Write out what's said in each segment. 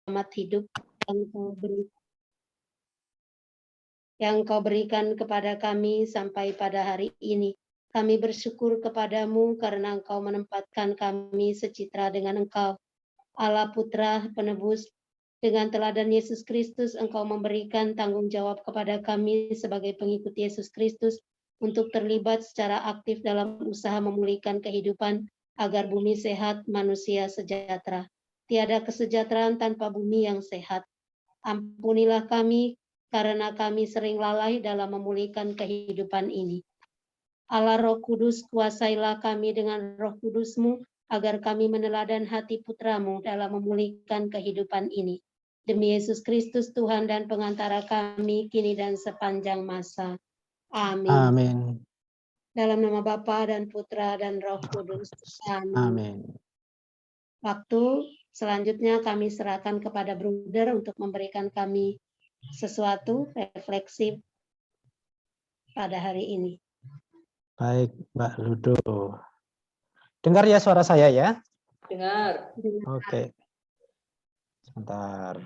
selamat hidup yang Kau berikan kepada kami sampai pada hari ini. Kami bersyukur kepadamu karena Engkau menempatkan kami secitra dengan Engkau, Allah Putra Penebus. Dengan teladan Yesus Kristus, Engkau memberikan tanggung jawab kepada kami sebagai pengikut Yesus Kristus untuk terlibat secara aktif dalam usaha memulihkan kehidupan agar bumi sehat, manusia sejahtera. Tiada kesejahteraan tanpa bumi yang sehat. Ampunilah kami karena kami sering lalai dalam memulihkan kehidupan ini. Allah Roh Kudus, kuasailah kami dengan Roh Kudus-Mu agar kami meneladan hati Putra-Mu dalam memulihkan kehidupan ini. Demi Yesus Kristus, Tuhan dan pengantara kami, kini dan sepanjang masa. Amin. Amin. Dalam nama Bapa dan Putra dan Roh Kudus. Amin. Amin. Waktu selanjutnya kami serahkan kepada Bruder untuk memberikan kami sesuatu refleksi pada hari ini. Baik, Mbak Ludo. Dengar ya suara saya ya? Dengar. Oke. Sebentar.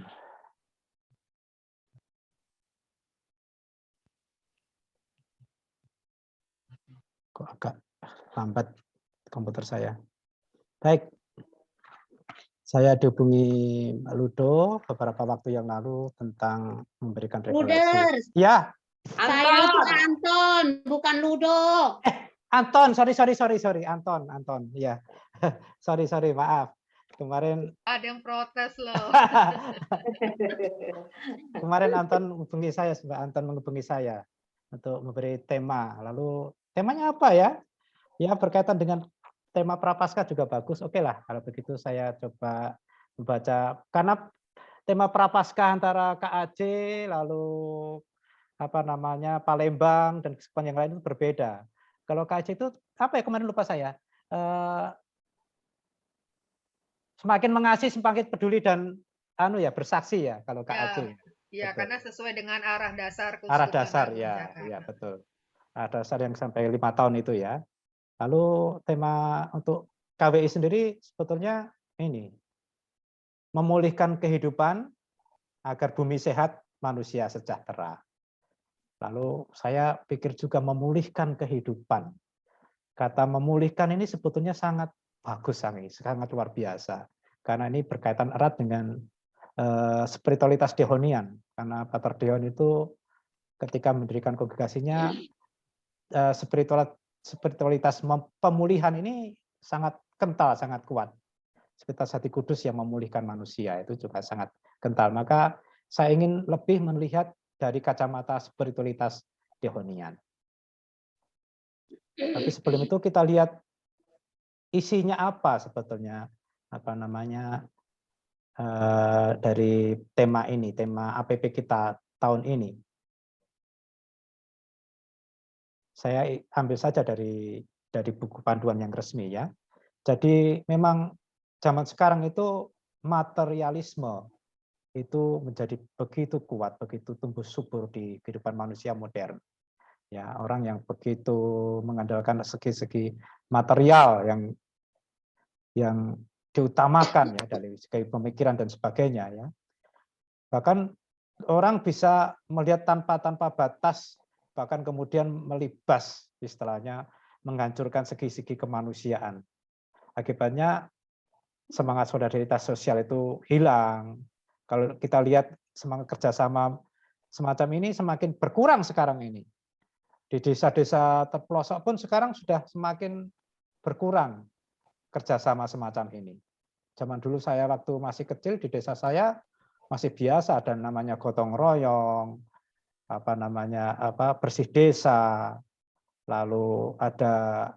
Kok agak lambat komputer saya. Baik. Saya dihubungi Mbak Ludo beberapa waktu yang lalu tentang memberikan refleksi. Bruder, Ya. saya itu Anton, bukan Ludo. Anton, sorry. Anton, ya. sorry, maaf. Kemarin ada yang protes loh. Kemarin Anton menghubungi saya, Mbak Anton menghubungi saya untuk memberi tema. Lalu temanya apa ya? Ya berkaitan dengan tema Prapaskah juga bagus. Oke lah, kalau begitu saya coba membaca. Karena tema Prapaskah antara KAJ lalu Palembang dan kesempatan yang lain itu berbeda. Kalau KAJ itu apa ya, kemarin lupa saya. Semakin mengasihi, semakin peduli dan bersaksi ya kalau KAJ. Ya, karena sesuai dengan arah dasar. Arah dasar ya betul. Arah dasar yang sampai 5 tahun itu ya. Lalu tema untuk KWI sendiri sebetulnya ini, memulihkan kehidupan agar bumi sehat, manusia sejahtera. Lalu saya pikir juga memulihkan kehidupan. Kata memulihkan ini sebetulnya sangat bagus, sangat luar biasa. Karena ini berkaitan erat dengan spiritualitas Dehonian. Karena Pater Deon itu ketika mendirikan kongregasinya, spiritualitas pemulihan ini sangat kental, sangat kuat. Spiritualitas hati kudus yang memulihkan manusia itu juga sangat kental. Maka saya ingin lebih melihat dari kacamata spiritualitas Dehonian. Tapi sebelum itu kita lihat isinya apa sebetulnya, dari tema ini, tema APP kita tahun ini. Saya ambil saja dari buku panduan yang resmi ya. Jadi memang zaman sekarang itu materialisme itu menjadi begitu kuat, begitu tumbuh subur di kehidupan manusia modern. Ya, orang yang begitu mengandalkan segi-segi material yang diutamakan ya dari segi pemikiran dan sebagainya ya. Bahkan orang bisa melihat tanpa batas, bahkan kemudian melibas istilahnya, menghancurkan segi-segi kemanusiaan. Akibatnya semangat solidaritas sosial itu hilang. Kalau kita lihat semangat kerjasama semacam ini semakin berkurang sekarang ini. Di desa-desa terpelosok pun sekarang sudah semakin berkurang kerjasama semacam ini. Zaman dulu saya waktu masih kecil di desa saya masih biasa ada namanya gotong royong, bersih desa, lalu ada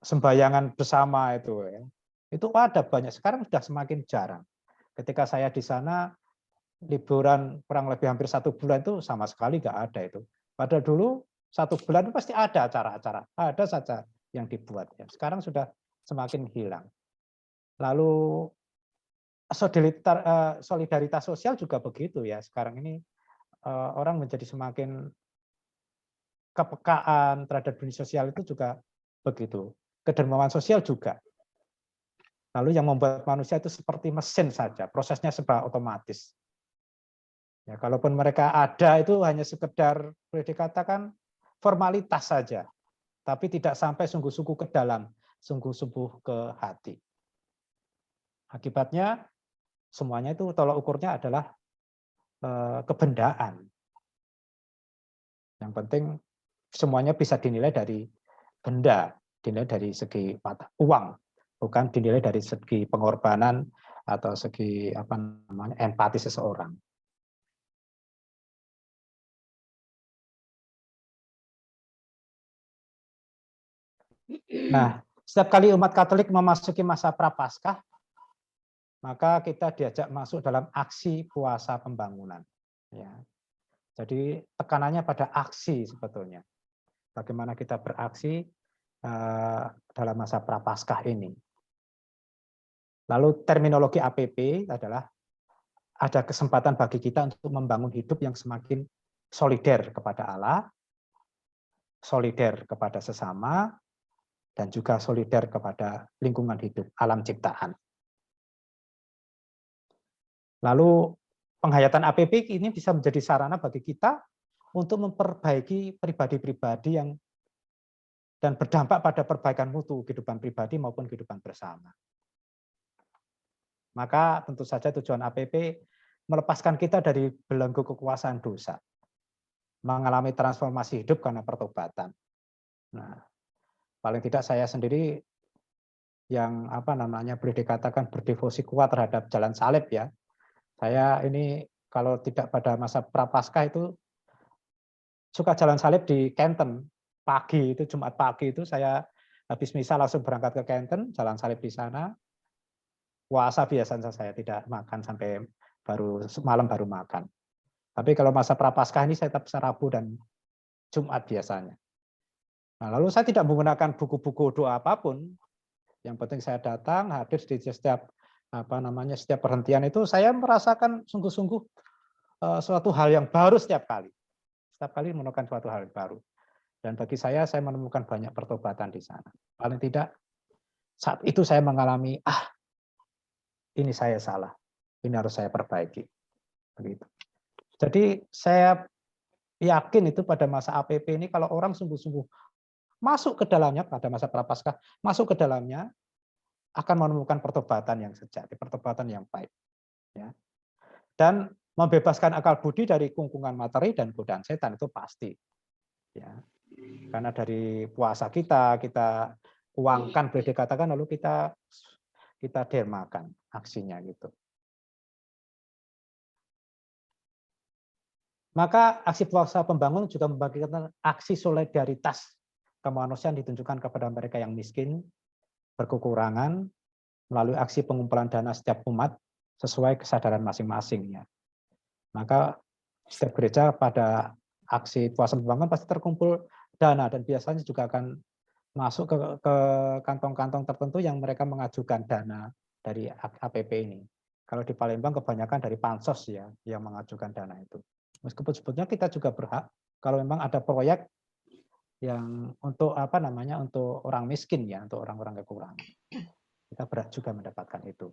sembayangan bersama itu ya. Itu ada banyak, sekarang sudah semakin jarang. Ketika saya di sana liburan kurang lebih hampir 1 bulan itu sama sekali nggak ada itu. Padahal dulu 1 bulan itu pasti ada acara-acara, ada saja yang dibuat. Ya. Sekarang sudah semakin hilang. Lalu solidaritas sosial juga begitu ya. Sekarang ini orang menjadi semakin kepekaan terhadap dunia sosial itu juga begitu. Kedermawan sosial juga. Lalu yang membuat manusia itu seperti mesin saja, prosesnya serba otomatis. Ya, kalaupun mereka ada itu hanya sekedar boleh dikatakan formalitas saja, tapi tidak sampai sungguh-sungguh ke dalam, sungguh-sungguh ke hati. Akibatnya semuanya itu tolak ukurnya adalah kebendaan. Yang penting semuanya bisa dinilai dari benda, dinilai dari segi mata uang, bukan dinilai dari segi pengorbanan atau segi apa namanya empati seseorang. Nah, setiap kali umat Katolik memasuki masa Prapaskah, maka kita diajak masuk dalam aksi puasa pembangunan. Ya. Jadi tekanannya pada aksi sebetulnya. Bagaimana kita beraksi dalam masa Prapaskah ini. Lalu terminologi APP adalah ada kesempatan bagi kita untuk membangun hidup yang semakin solider kepada Allah, solider kepada sesama, dan juga solider kepada lingkungan hidup, alam ciptaan. Lalu penghayatan APP ini bisa menjadi sarana bagi kita untuk memperbaiki pribadi-pribadi yang dan berdampak pada perbaikan mutu kehidupan pribadi maupun kehidupan bersama. Maka tentu saja tujuan APP melepaskan kita dari belenggu kekuasaan dosa, mengalami transformasi hidup karena pertobatan. Nah, paling tidak saya sendiri yang apa namanya boleh dikatakan berdevosi kuat terhadap jalan salib ya. Saya ini kalau tidak pada masa Prapaskah itu suka jalan salib di Kenten. Pagi itu Jumat pagi itu saya habis misa langsung berangkat ke Kenten, jalan salib di sana. Puasa biasanya saya tidak makan sampai malam baru makan. Tapi kalau masa Prapaskah ini saya tetap Rabu dan Jumat biasanya. Nah, lalu saya tidak menggunakan buku-buku doa apapun. Yang penting saya datang, hadir di setiap setiap perhentian itu saya merasakan sungguh-sungguh suatu hal yang baru setiap kali. Setiap kali menemukan suatu hal yang baru. Dan bagi saya menemukan banyak pertobatan di sana. Paling tidak saat itu saya mengalami, ini saya salah, ini harus saya perbaiki. Begitu. Jadi saya yakin itu pada masa APP ini kalau orang sungguh-sungguh masuk ke dalamnya pada masa Prapaskah, masuk ke dalamnya akan menemukan pertobatan yang sejati, pertobatan yang baik. Ya. Dan membebaskan akal budi dari kungkungan materi dan godaan setan itu pasti. Ya. Karena dari puasa kita uangkan boleh dikatakan lalu kita dermakan aksinya gitu. Maka aksi puasa pembangun juga membagikan aksi solidaritas kemanusiaan ditunjukkan kepada mereka yang miskin, berkekurangan, melalui aksi pengumpulan dana setiap umat sesuai kesadaran masing-masing. Ya. Maka setiap gereja pada aksi puasa pembangunan pasti terkumpul dana dan biasanya juga akan masuk ke kantong-kantong tertentu yang mereka mengajukan dana dari APP ini. Kalau di Palembang kebanyakan dari Pansos ya yang mengajukan dana itu. Meskipun sebetulnya kita juga berhak kalau memang ada proyek yang untuk untuk orang miskin ya, untuk orang-orang kekurangan. Kita berhak juga mendapatkan itu.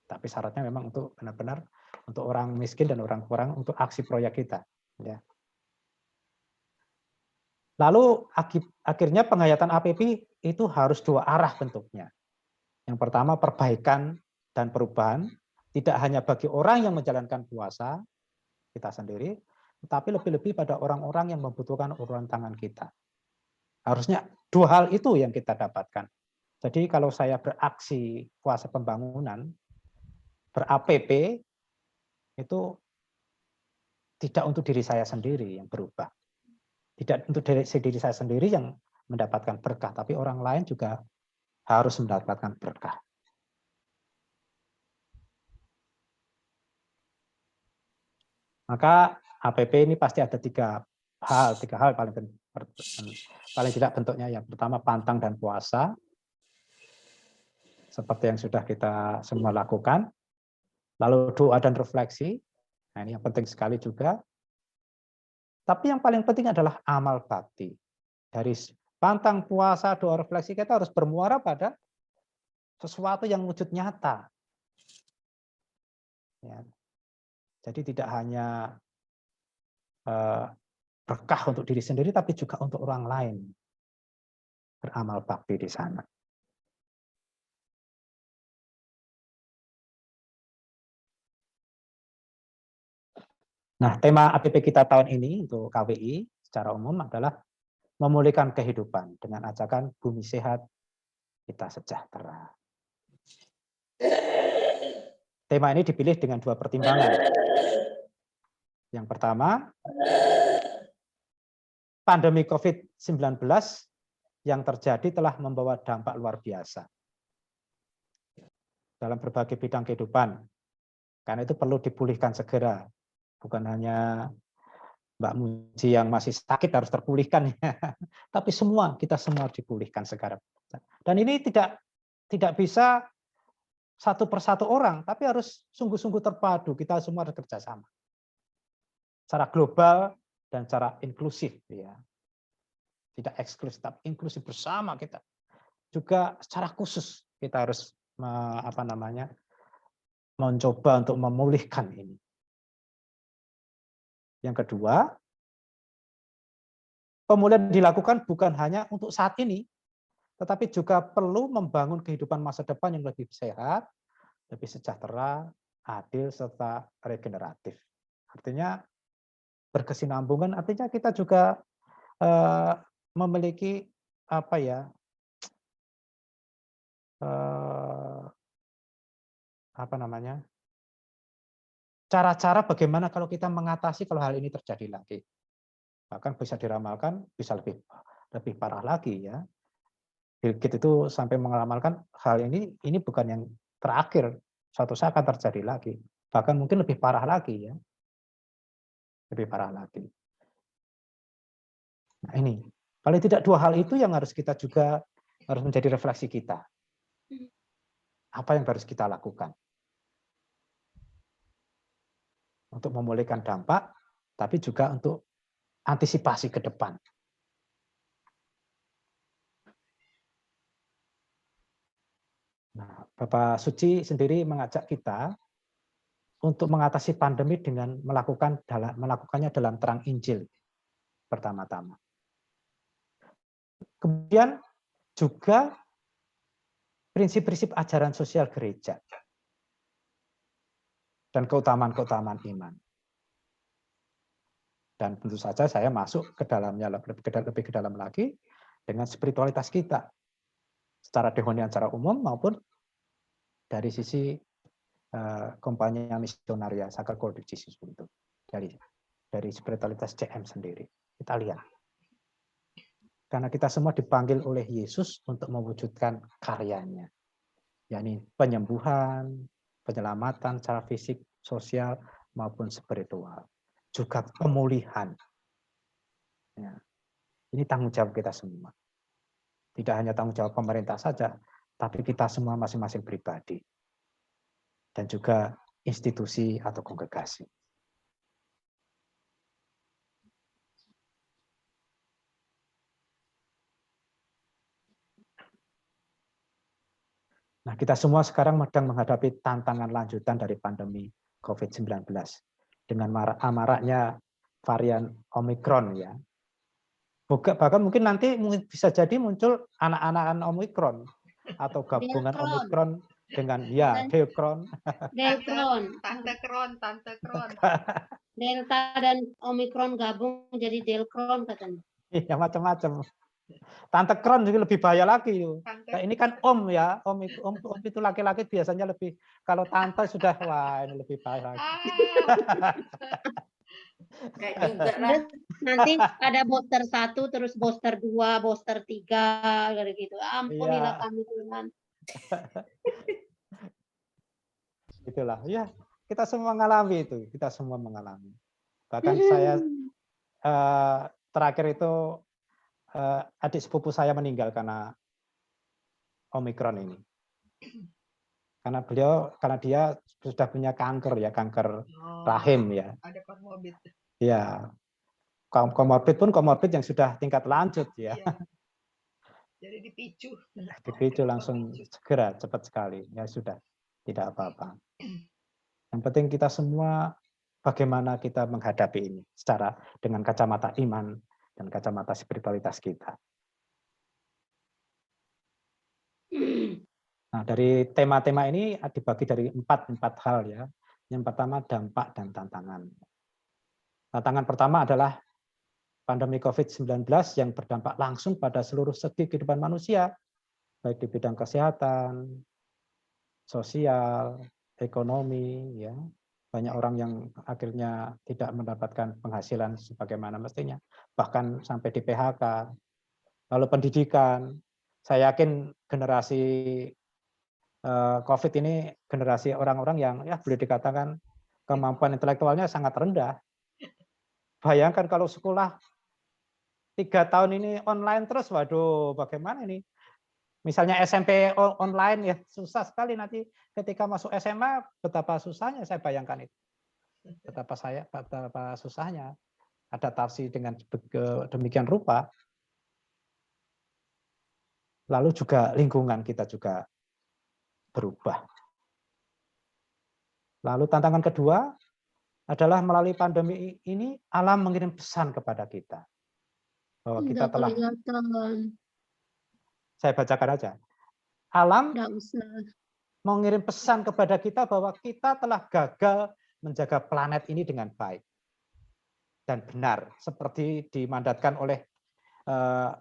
Tapi syaratnya memang untuk benar-benar untuk orang miskin dan orang kurang untuk aksi proyek kita. Ya. Lalu akhirnya penghayatan APP itu harus dua arah bentuknya. Yang pertama perbaikan dan perubahan tidak hanya bagi orang yang menjalankan puasa kita sendiri, tetapi lebih-lebih pada orang-orang yang membutuhkan uluran tangan kita. Harusnya dua hal itu yang kita dapatkan. Jadi kalau saya beraksi puasa pembangunan, ber-APP, itu tidak untuk diri saya sendiri yang berubah. Tidak untuk diri saya sendiri yang mendapatkan berkah, tapi orang lain juga harus mendapatkan berkah. Maka APP ini pasti ada tiga hal paling tidak bentuknya. Yang pertama pantang dan puasa, seperti yang sudah kita semua lakukan. Lalu doa dan refleksi, nah ini yang penting sekali juga. Tapi yang paling penting adalah amal bakti. Dari pantang, puasa, doa, refleksi kita harus bermuara pada sesuatu yang wujud nyata. Ya. Jadi tidak hanya berkah untuk diri sendiri, tapi juga untuk orang lain. Beramal bakti di sana. Nah, tema APP kita tahun ini untuk KWI secara umum adalah memulihkan kehidupan dengan ajakan bumi sehat, kita sejahtera. Tema ini dipilih dengan dua pertimbangan. Yang pertama, pandemi COVID-19 yang terjadi telah membawa dampak luar biasa dalam berbagai bidang kehidupan. Karena itu perlu dipulihkan segera. Bukan hanya Mbak Muji yang masih sakit harus terpulihkan, tapi kita semua dipulihkan sekarang. Dan ini tidak bisa satu persatu orang, tapi harus sungguh-sungguh terpadu. Kita semua harus kerjasama, secara global dan secara inklusif, ya. Tidak eksklusif, tapi inklusif bersama kita. Juga secara khusus kita harus mencoba untuk memulihkan ini. Yang kedua, pemulihan dilakukan bukan hanya untuk saat ini, tetapi juga perlu membangun kehidupan masa depan yang lebih sehat, lebih sejahtera, adil, serta regeneratif. Artinya berkesinambungan, artinya kita juga memiliki cara-cara bagaimana kalau kita mengatasi kalau hal ini terjadi lagi. Bahkan bisa diramalkan bisa lebih parah lagi, ya. Bill Gates itu sampai meramalkan hal ini bukan yang terakhir, suatu saat akan terjadi lagi. Bahkan mungkin lebih parah lagi, ya. Lebih parah lagi. Nah, ini paling tidak dua hal itu yang harus kita juga harus menjadi refleksi kita. Apa yang harus kita lakukan untuk memulihkan dampak, tapi juga untuk antisipasi ke depan. Nah, Bapak Suci sendiri mengajak kita untuk mengatasi pandemi dengan melakukannya dalam terang Injil pertama-tama. Kemudian juga prinsip-prinsip ajaran sosial gereja dan keutamaan-keutamaan iman. Dan tentu saja saya masuk ke dalamnya lebih ke dalam lagi dengan spiritualitas kita secara dehonian secara umum maupun dari sisi Kompanya Misionaria Sacred Court of Jesus itu dari spiritualitas CM sendiri. Kita lihat. Karena kita semua dipanggil oleh Yesus untuk mewujudkan karyanya, yakni penyembuhan, penyelamatan secara fisik, sosial maupun spiritual, juga pemulihan. Ya. Ini tanggung jawab kita semua. Tidak hanya tanggung jawab pemerintah saja, tapi kita semua masing-masing pribadi dan juga institusi atau kongregasi. Nah, kita semua sekarang sedang menghadapi tantangan lanjutan dari pandemi COVID-19 dengan maraknya varian Omikron, ya. Bahkan mungkin nanti bisa jadi muncul anak-anak Omikron atau gabungan Delkron. Omikron dengan Delkron. Tante Kron. Delta dan Omikron gabung jadi Delkron katanya. Iya, macam-macam. Tante Kron juga lebih bahaya lagi. Nah, ini kan Om, ya. Om itu laki-laki biasanya lebih, kalau tante sudah, wah ini lebih bahaya lagi. Kayak juga lah. Nanti ada booster 1, terus booster 2, booster 3, gitu. Ampunilah kami Tuhan. Itulah, ya. Kita semua mengalami itu. Kita semua mengalami. Bahkan saya terakhir itu adik sepupu saya meninggal karena Omikron ini. Karena dia sudah punya kanker, ya, kanker rahim, ya. Ada komorbid. Ya. Komorbid pun komorbid yang sudah tingkat lanjut, ya. Jadi dipicu. Dipicu langsung segera, cepat sekali. Ya sudah, tidak apa-apa. Yang penting kita semua bagaimana kita menghadapi ini secara dengan kacamata iman dan kacamata spiritualitas kita. Nah, dari tema-tema ini dibagi dari empat hal ya. Yang pertama dampak dan tantangan. Tantangan pertama adalah pandemi COVID-19 yang berdampak langsung pada seluruh segi kehidupan manusia, baik di bidang kesehatan, sosial, ekonomi, ya. Banyak orang yang akhirnya tidak mendapatkan penghasilan sebagaimana mestinya, bahkan sampai di PHK. Lalu pendidikan, saya yakin generasi COVID ini generasi orang-orang yang ya boleh dikatakan kemampuan intelektualnya sangat rendah. Bayangkan kalau sekolah 3 tahun ini online terus, waduh bagaimana ini? Misalnya SMP online ya susah sekali nanti ketika masuk SMA betapa susahnya saya bayangkan itu. Betapa susahnya adaptasi dengan demikian rupa. Lalu juga lingkungan kita juga berubah. Lalu tantangan kedua adalah melalui pandemi ini alam mengirim pesan kepada kita. Bahwa kita telah, saya bacakan aja. Alam mengirim pesan kepada kita bahwa kita telah gagal menjaga planet ini dengan baik dan benar, seperti dimandatkan oleh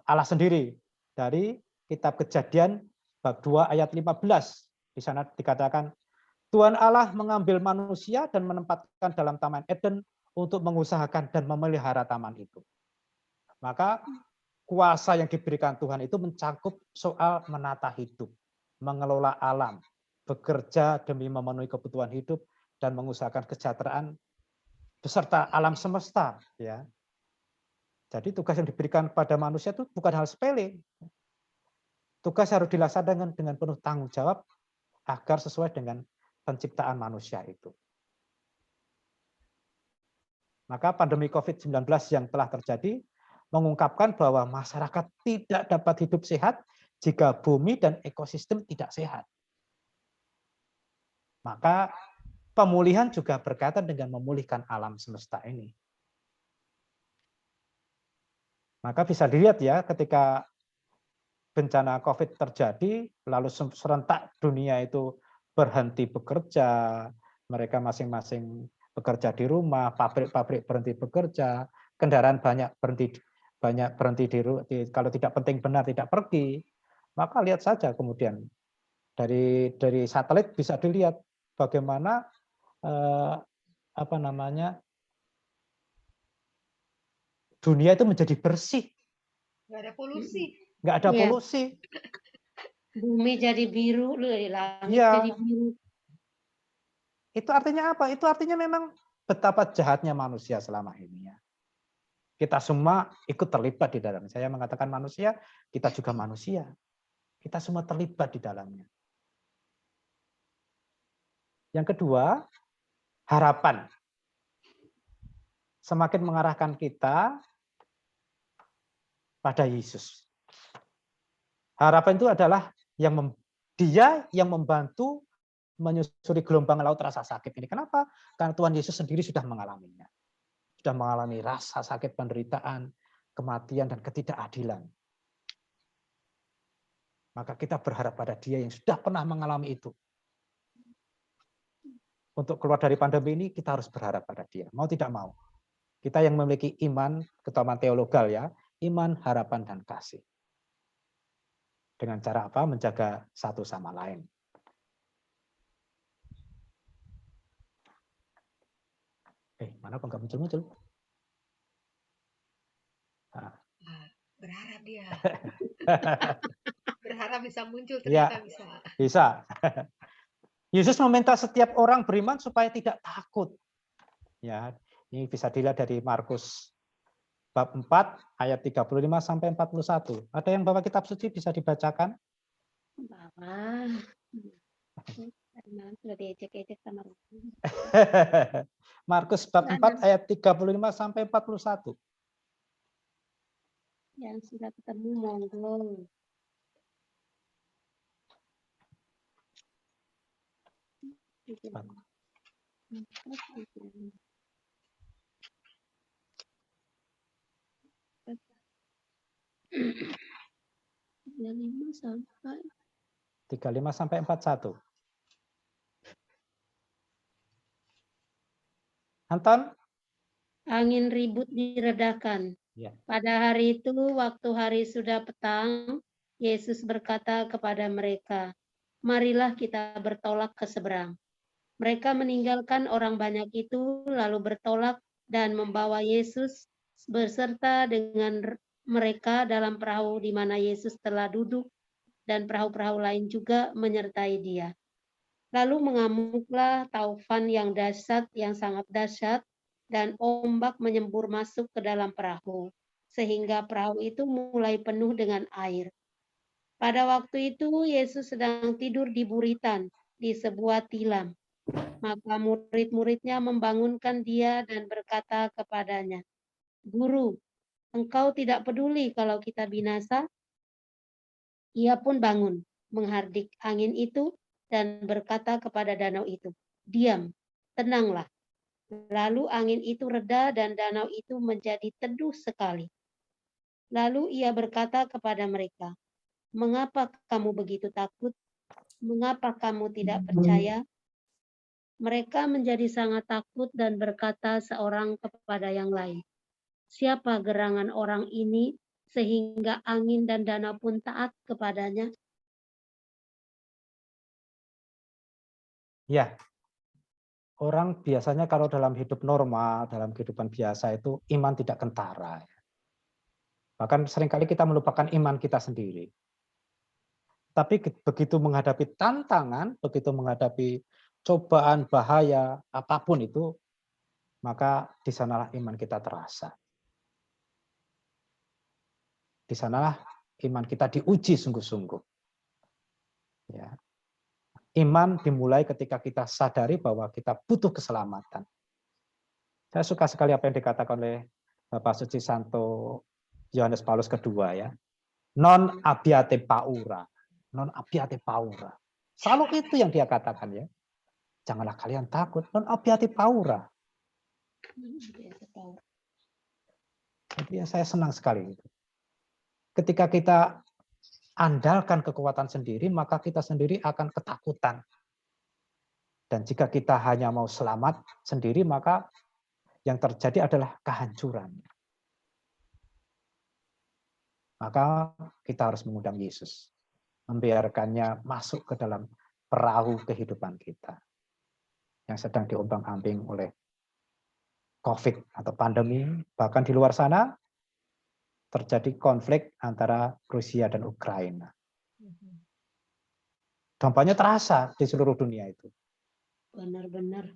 Allah sendiri dari kitab Kejadian bab 2 ayat 15. Di sana dikatakan, Tuhan Allah mengambil manusia dan menempatkan dalam Taman Eden untuk mengusahakan dan memelihara taman itu. Maka kuasa yang diberikan Tuhan itu mencakup soal menata hidup, mengelola alam, bekerja demi memenuhi kebutuhan hidup dan mengusahakan kesejahteraan beserta alam semesta, ya. Jadi tugas yang diberikan pada manusia itu bukan hal sepele. Tugas harus dilaksanakan dengan penuh tanggung jawab agar sesuai dengan penciptaan manusia itu. Maka pandemi COVID-19 yang telah terjadi mengungkapkan bahwa masyarakat tidak dapat hidup sehat jika bumi dan ekosistem tidak sehat. Maka pemulihan juga berkaitan dengan memulihkan alam semesta ini. Maka bisa dilihat ya ketika bencana COVID terjadi, lalu serentak dunia itu berhenti bekerja, mereka masing-masing bekerja di rumah, pabrik-pabrik berhenti bekerja, kendaraan banyak berhenti kalau tidak penting benar tidak pergi. Maka lihat saja kemudian dari satelit bisa dilihat bagaimana dunia itu menjadi bersih. Nggak ada polusi. Nggak ada polusi. Bumi jadi biru, langit ya. jadi biru. Itu artinya apa? Itu artinya memang betapa jahatnya manusia selama ini ya. Kita semua ikut terlibat di dalamnya. Saya mengatakan manusia, kita juga manusia. Kita semua terlibat di dalamnya. Yang kedua, harapan. Semakin mengarahkan kita pada Yesus. Harapan itu adalah dia yang membantu menyusuri gelombang laut rasa sakit ini. Kenapa? Karena Tuhan Yesus sendiri sudah mengalaminya. Sudah mengalami rasa sakit, penderitaan, kematian, dan ketidakadilan. Maka kita berharap pada Dia yang sudah pernah mengalami itu. Untuk keluar dari pandemi ini, kita harus berharap pada Dia. Mau tidak mau. Kita yang memiliki iman, terutama teologal ya, iman, harapan, dan kasih. Dengan cara apa? Menjaga satu sama lain. Mana kok nggak muncul-muncul? Nah. Berharap dia. Berharap bisa muncul, Ya, ternyata bisa. Yesus meminta setiap orang beriman supaya tidak takut. Ya, ini bisa dilihat dari Markus bab 4 ayat 35 sampai 41. Ada yang bawa kitab suci bisa dibacakan? Bawa. Sudah diejek-ejek sama Markus bab 4 ayat 35 sampai 41. Yang sudah ketemu monggo. sampai 35 sampai 41. Anton? angin ribut diredakan. Ya. Pada hari itu, waktu hari sudah petang, Yesus berkata kepada mereka, "Marilah kita bertolak ke seberang." Mereka meninggalkan orang banyak itu, lalu bertolak dan membawa Yesus beserta dengan mereka dalam perahu di mana Yesus telah duduk, dan perahu-perahu lain juga menyertai dia. Lalu mengamuklah taufan yang dahsyat, yang sangat dahsyat, dan ombak menyembur masuk ke dalam perahu, sehingga perahu itu mulai penuh dengan air. Pada waktu itu Yesus sedang tidur di buritan di sebuah tilam. Maka murid-muridnya membangunkan dia dan berkata kepadanya, "Guru, engkau tidak peduli kalau kita binasa?" Ia pun bangun, menghardik angin itu dan berkata kepada danau itu, "Diam, tenanglah." Lalu angin itu reda dan danau itu menjadi teduh sekali. Lalu ia berkata kepada mereka, "Mengapa kamu begitu takut? Mengapa kamu tidak percaya?" Mereka menjadi sangat takut dan berkata seorang kepada yang lain, "Siapa gerangan orang ini sehingga angin dan danau pun taat kepadanya?" Ya, orang biasanya kalau dalam hidup normal, dalam kehidupan biasa itu iman tidak kentara. Bahkan seringkali kita melupakan iman kita sendiri. Tapi begitu menghadapi tantangan, begitu menghadapi cobaan, bahaya, apapun itu, maka di sanalah iman kita terasa. Di sanalah iman kita diuji sungguh-sungguh. Ya. Iman dimulai ketika kita sadari bahwa kita butuh keselamatan. Saya suka sekali apa yang dikatakan oleh Bapak Suci Santo Yohanes Paulus II ya. Non abbiate paura. Non abbiate paura. Selalu itu yang dia katakan ya. Janganlah kalian takut. Non abbiate paura. Jadi saya senang sekali. Ketika kita andalkan kekuatan sendiri, maka kita sendiri akan ketakutan. Dan jika kita hanya mau selamat sendiri, maka yang terjadi adalah kehancuran. Maka kita harus mengundang Yesus. Membiarkannya masuk ke dalam perahu kehidupan kita. Yang sedang diombang-ambing oleh COVID atau pandemi. Bahkan di luar sana, terjadi konflik antara Rusia dan Ukraina. Dampaknya terasa di seluruh dunia itu. Benar-benar.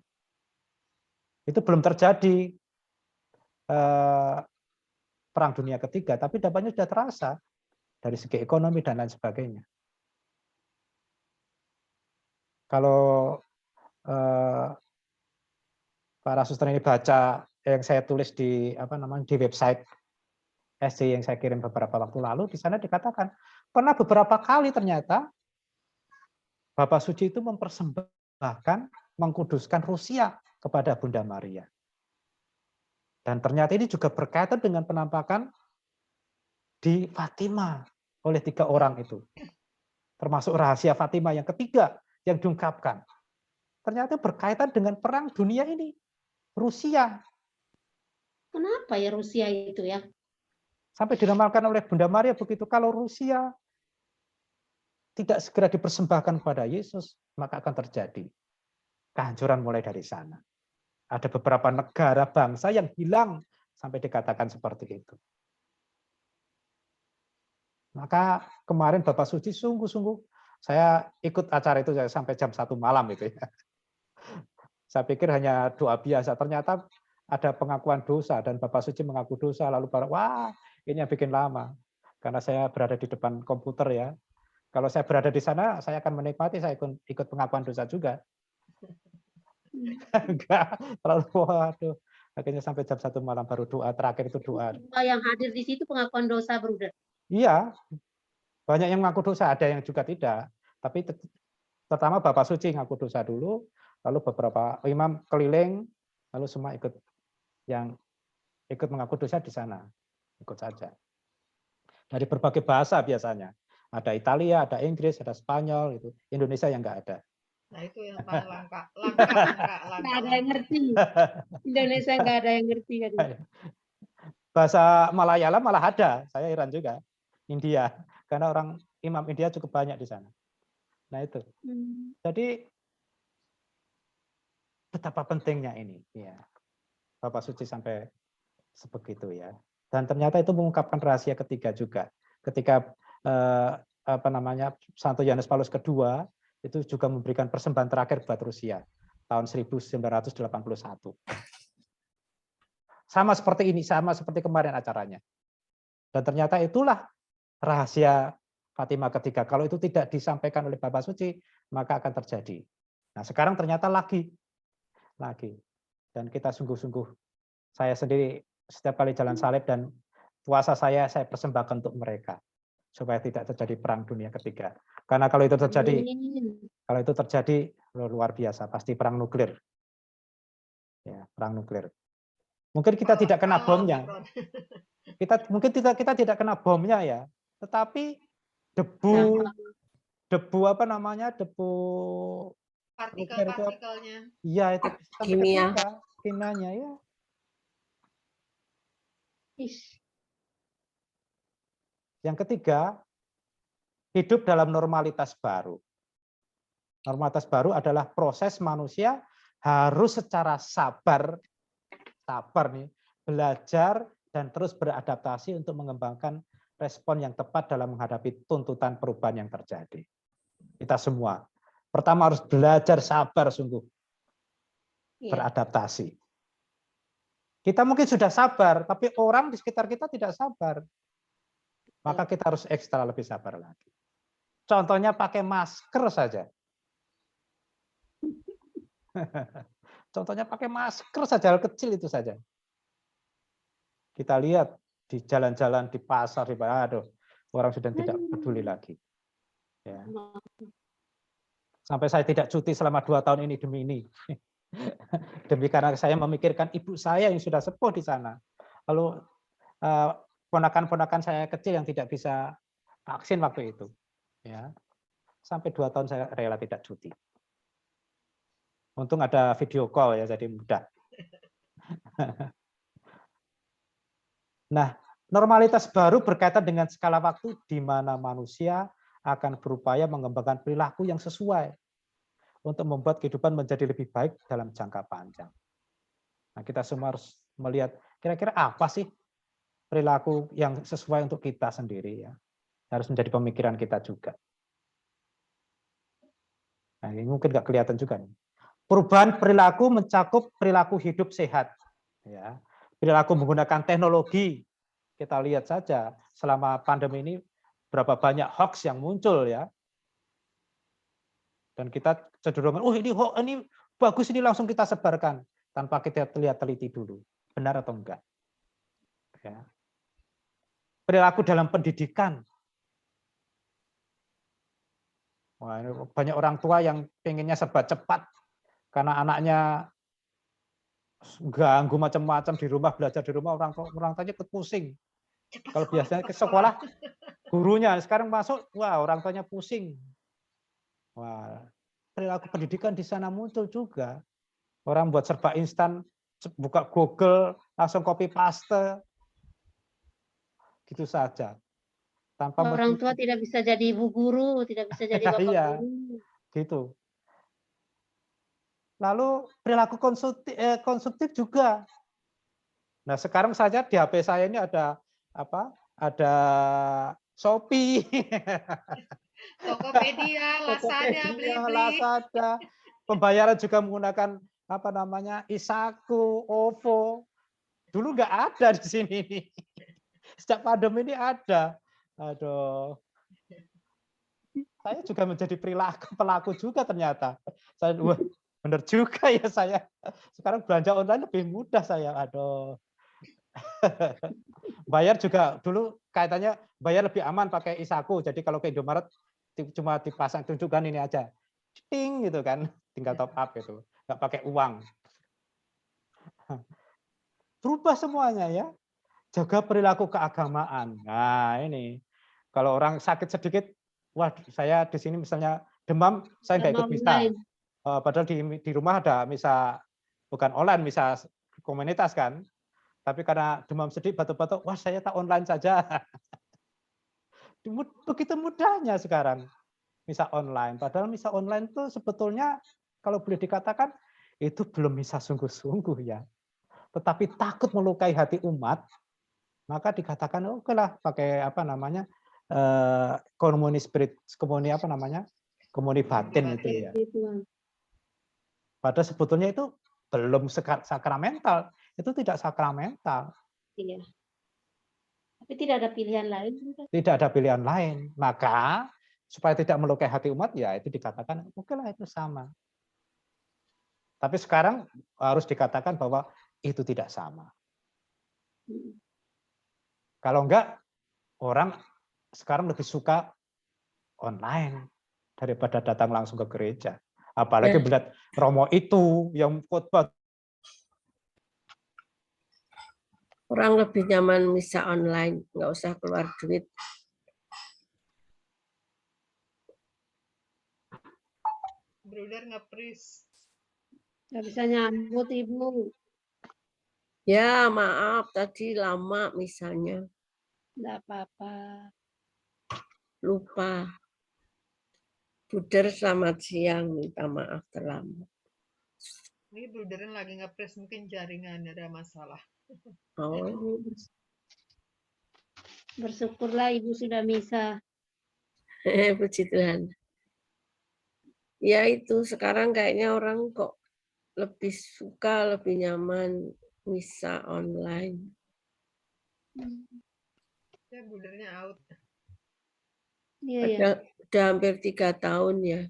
Itu belum terjadi Perang Dunia Ketiga, tapi dampaknya sudah terasa dari segi ekonomi dan lain sebagainya. Kalau para suster ini baca yang saya tulis di di website SC yang saya kirim beberapa waktu lalu, di sana dikatakan pernah beberapa kali ternyata Bapak Suci itu mempersembahkan, mengkuduskan Rusia kepada Bunda Maria. Dan ternyata ini juga berkaitan dengan penampakan di Fatima oleh 3 orang itu. Termasuk rahasia Fatima yang ketiga yang diungkapkan. Ternyata berkaitan dengan perang dunia ini. Rusia. Kenapa ya Rusia itu ya? Sampai diramalkan oleh Bunda Maria begitu, kalau Rusia tidak segera dipersembahkan kepada Yesus, maka akan terjadi kehancuran mulai dari sana. Ada beberapa negara bangsa yang hilang sampai dikatakan seperti itu. Maka kemarin Bapak Suci sungguh-sungguh saya ikut acara itu sampai jam 1 malam itu ya. Saya pikir hanya doa biasa, ternyata ada pengakuan dosa dan Bapak Suci mengaku dosa lalu wah, ini yang bikin lama. Karena saya berada di depan komputer ya. Kalau saya berada di sana, saya akan menikmati, saya ikut pengakuan dosa juga. Enggak, terlalu waduh. Akhirnya sampai jam 1 malam baru doa, terakhir itu doa. Yang hadir di situ pengakuan dosa, Bruder. Iya, banyak yang mengaku dosa, ada yang juga tidak. Tapi pertama Bapak Suci ngaku dosa dulu, lalu beberapa imam keliling, lalu semua yang ikut mengaku dosa di sana, ikut saja. Dari berbagai bahasa biasanya, ada Italia, ada Inggris, ada Spanyol, itu Indonesia yang nggak ada. Nah, itu yang paling langka. Nggak ada yang ngerti. Indonesia nggak ada yang ngerti. Bahasa Malayalam malah ada, saya heran juga. India, karena orang imam India cukup banyak di sana. Nah itu. Jadi betapa pentingnya ini, ya. Bapak Suci sampai sebegitu ya. Dan ternyata itu mengungkapkan rahasia ketiga juga. Ketika Santo Yohanes Paulus II itu juga memberikan persembahan terakhir buat Rusia tahun 1981. Sama seperti ini, sama seperti kemarin acaranya. Dan ternyata itulah rahasia Fatimah ketiga. Kalau itu tidak disampaikan oleh Bapak Suci, maka akan terjadi. Nah, sekarang ternyata lagi. Dan kita sungguh-sungguh, saya sendiri setiap kali jalan salib dan puasa saya persembahkan untuk mereka supaya tidak terjadi perang dunia ketiga. Karena kalau itu terjadi luar biasa, pasti perang nuklir. Ya, perang nuklir. Mungkin kita tidak kena bomnya. Kita tidak kena bomnya ya, tetapi debu debu partikel-partikelnya. Iya, itu kimia. Kimianya ya. Yang ketiga, hidup dalam normalitas baru. Normalitas baru adalah proses manusia harus secara sabar nih, belajar dan terus beradaptasi untuk mengembangkan respon yang tepat dalam menghadapi tuntutan perubahan yang terjadi. Kita semua. Pertama harus belajar sabar sungguh. Beradaptasi. Kita mungkin sudah sabar, tapi orang di sekitar kita tidak sabar. Maka kita harus ekstra lebih sabar lagi. Contohnya pakai masker saja. Contohnya pakai masker saja, hal kecil itu saja. Kita lihat di jalan-jalan, di pasar, orang sudah tidak peduli lagi. Ya. Sampai saya tidak cuti selama 2 tahun ini demi ini. Demi karena saya memikirkan ibu saya yang sudah sepuh di sana. Lalu ponakan-ponakan saya kecil yang tidak bisa vaksin waktu itu. Ya. Sampai 2 tahun saya rela tidak cuti. Untung ada video call ya, jadi mudah. Nah, normalitas baru berkaitan dengan skala waktu di mana manusia akan berupaya mengembangkan perilaku yang sesuai untuk membuat kehidupan menjadi lebih baik dalam jangka panjang. Nah, kita semua harus melihat kira-kira apa sih perilaku yang sesuai untuk kita sendiri ya. Harus menjadi pemikiran kita juga. Nah, ini mungkin nggak kelihatan juga nih. Perubahan perilaku mencakup perilaku hidup sehat. Ya. Perilaku menggunakan teknologi. Kita lihat saja selama pandemi ini berapa banyak hoax yang muncul ya. Dan kita cenderung, ini bagus, ini langsung kita sebarkan tanpa kita lihat teliti dulu, benar atau enggak. Ya. Perilaku dalam pendidikan. Wah, ini banyak orang tua yang pengennya serba cepat karena anaknya ganggu macam-macam di rumah, belajar di rumah, orang tuanya ikut pusing. Kalau biasanya ke sekolah gurunya, sekarang masuk, wah orang tuanya pusing. Wah, perilaku pendidikan di sana muncul juga. Orang buat serba instan, buka Google, langsung copy paste. Gitu saja. Tanpa orang tua tidak bisa jadi ibu guru, tidak bisa jadi bapak iya, guru. Gitu. Lalu perilaku konsumtif juga. Nah, sekarang saja di HP saya ini ada apa? Ada Shopee. Tokopedia, Lazada, Pembayaran juga menggunakan Isaku, OVO. Dulu nggak ada di sini. Sejak pandemi ini ada. Aduh. Saya juga menjadi pelaku juga ternyata. Wah, benar juga ya saya. Sekarang belanja online lebih mudah saya. Aduh. Bayar juga dulu kaitannya bayar lebih aman pakai Isaku. Jadi kalau ke Indomaret cuma dipasang tunjukkan ini aja. ting gitu kan, tinggal top up itu, nggak pakai uang. Berubah semuanya ya. Jaga perilaku keagamaan. Nah ini, kalau orang sakit sedikit, wah saya di sini misalnya demam, saya nggak ikut misa. online. Padahal di rumah ada misa, bukan online, misa komunitas kan. Tapi karena demam sedikit, batuk-batuk, wah saya tak online saja. Begitu mudahnya sekarang misa online. Padahal misa online itu sebetulnya kalau boleh dikatakan itu belum misa sungguh-sungguh ya. Tetapi takut melukai hati umat, maka dikatakan oke lah pakai apa namanya komuni spirit, komuni apa namanya komuni batin itu ya. Padahal sebetulnya itu belum sakramental, itu tidak sakramental. Iya. Tapi tidak ada pilihan lain. Tidak ada pilihan lain. Maka supaya tidak melukai hati umat ya itu dikatakan oke lah itu sama. Tapi sekarang harus dikatakan bahwa itu tidak sama. Kalau enggak, orang sekarang lebih suka online daripada datang langsung ke gereja. Apalagi melihat Romo itu yang khotbah. Orang lebih nyaman misa online, nggak usah keluar duit. Bruder nge-freeze. Nggak bisa nyambut Ibu. Ya maaf tadi lama misalnya. Nggak apa-apa. Lupa. Buder selamat siang, minta maaf terlambat. Ini bruderan lagi nge-freeze, mungkin jaringannya ada masalah. Oh. Bersyukurlah Ibu sudah misa. Puji Tuhan. Ya itu sekarang kayaknya orang kok lebih suka, lebih nyaman misa online. Ya brudernya out. Iya ya. Udah hampir 3 tahun ya.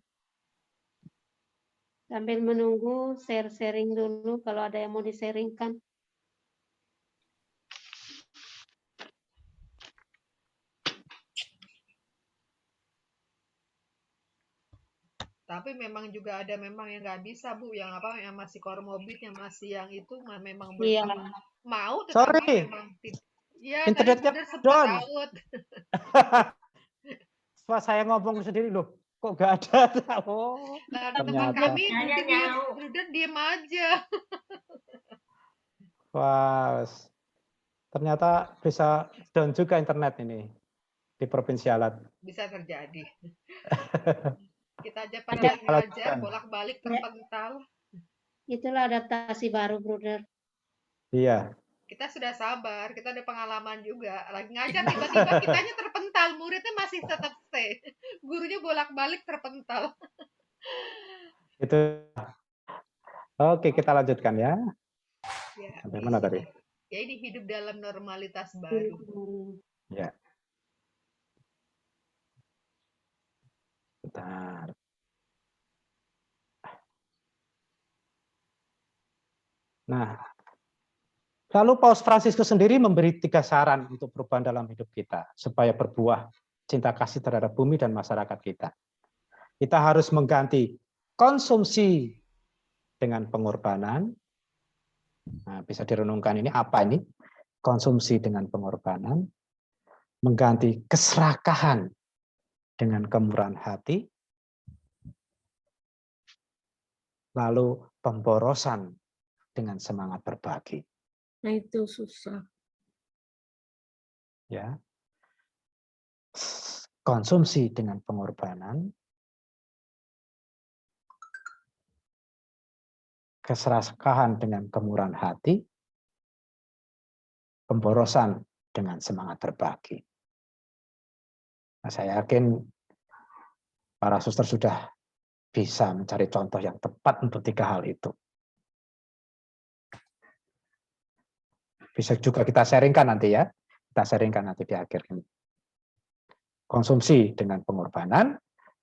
Sambil menunggu sharing dulu kalau ada yang mau di-sharingkan. Tapi memang juga ada memang yang nggak bisa Bu, yang apa yang masih komorbid, yang masih yang itu memang Iya. mau tetapi Sorry, memang ya tadi internetnya Bruder sempat down. out. Pas saya ngomong sendiri loh, kok nggak ada? Oh, Nah, di tempat ternyata. kami Bruder diem aja. Wah, ternyata bisa down juga internet ini di Provinsi Alat. Bisa terjadi. Kita aja pada lagi ngajar, bolak-balik terpental. Itulah adaptasi baru, Bruder. Iya. Kita sudah sabar, kita ada pengalaman juga. Lagi ngajar tiba-tiba kitanya terpental, muridnya masih tetap stay. Gurunya bolak-balik terpental. Itu. Oke, kita lanjutkan ya. Ya, Sampai mana tadi? ya ini hidup dalam normalitas baru. Ya. Bentar. Nah, lalu Paus Fransiskus sendiri memberi 3 saran untuk perubahan dalam hidup kita supaya berbuah cinta kasih terhadap bumi dan masyarakat kita. Kita harus mengganti konsumsi dengan pengorbanan. Nah, bisa direnungkan ini apa ini? Konsumsi dengan pengorbanan, mengganti keserakahan dengan kemurahan hati, lalu pemborosan dengan semangat berbagi. Nah itu susah. Ya. Konsumsi dengan pengorbanan, keserakahan dengan kemurahan hati, pemborosan dengan semangat berbagi. Nah, saya yakin para suster sudah bisa mencari contoh yang tepat untuk 3 hal itu. Bisa juga kita sharingkan nanti ya. Kita sharingkan nanti di akhir ini. Konsumsi dengan pengorbanan,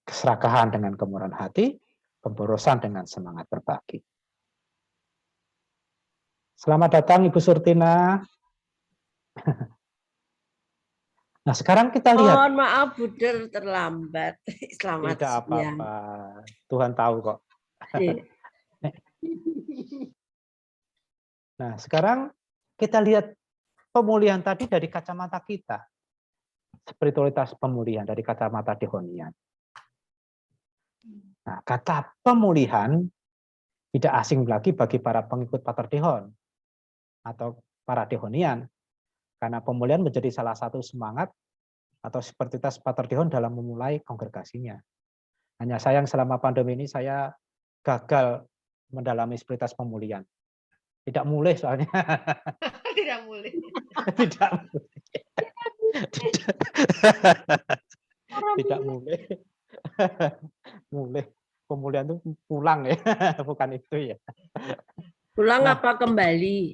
keserakahan dengan kemurahan hati, pemborosan dengan semangat berbagi. Selamat datang Ibu Surtina. Nah, sekarang kita lihat. Mohon maaf Buder terlambat. Selamat Tidak siang. apa-apa. Tuhan tahu kok. Iya. Nah, sekarang kita lihat pemulihan tadi dari kacamata kita. Spiritualitas pemulihan dari kacamata Dehonian. Nah, kata pemulihan tidak asing lagi bagi para pengikut Pater Dehon atau para Dehonian. Karena pemulihan menjadi salah satu semangat atau spiritualitas Pater Dehon dalam memulai kongregasinya. Hanya sayang selama pandemi ini saya gagal mendalami spiritualitas pemulihan. Tidak mulai soalnya. Tidak mulai. Tidak mulai. Tidak mulai. Mulai. Pemulihan itu pulang ya, bukan itu ya. Pulang Nah. apa kembali?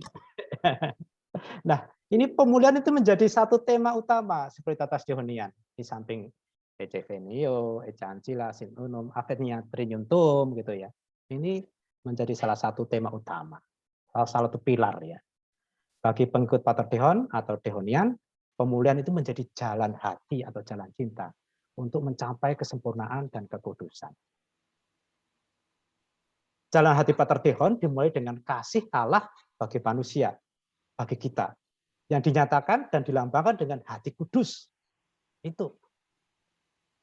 Nah, ini pemulihan itu menjadi satu tema utama spiritualitas Dehonian. Di samping Ecce Venio, Ecce Ancilla, Sin Unum, Avenia Triniuntum gitu ya. Ini menjadi salah satu tema utama. Salah satu pilar ya. Bagi pengikut Pater Dehon atau Dehonian, pemulihan itu menjadi jalan hati atau jalan cinta untuk mencapai kesempurnaan dan kekudusan. Jalan hati Pater Dehon dimulai dengan kasih Allah bagi manusia, bagi kita, yang dinyatakan dan dilambangkan dengan hati kudus. Itu.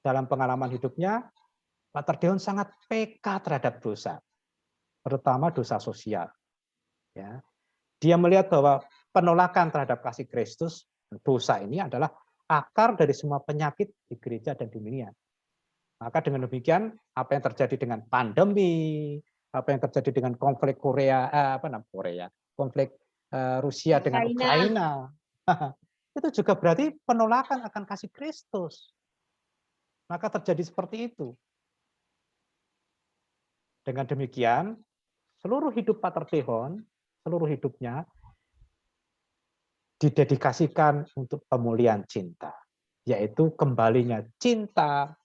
Dalam pengalaman hidupnya, Pater Dehon sangat peka terhadap dosa, terutama dosa sosial. Ya. Dia melihat bahwa penolakan terhadap kasih Kristus, dosa ini adalah akar dari semua penyakit di gereja dan di dunia. Maka dengan demikian, apa yang terjadi dengan pandemi, apa yang terjadi dengan konflik konflik Rusia dengan Ukraina, itu juga berarti penolakan akan kasih Kristus. Maka terjadi seperti itu. Dengan demikian, seluruh hidup Pater Dehon, seluruh hidupnya didedikasikan untuk pemulihan cinta, yaitu kembalinya cinta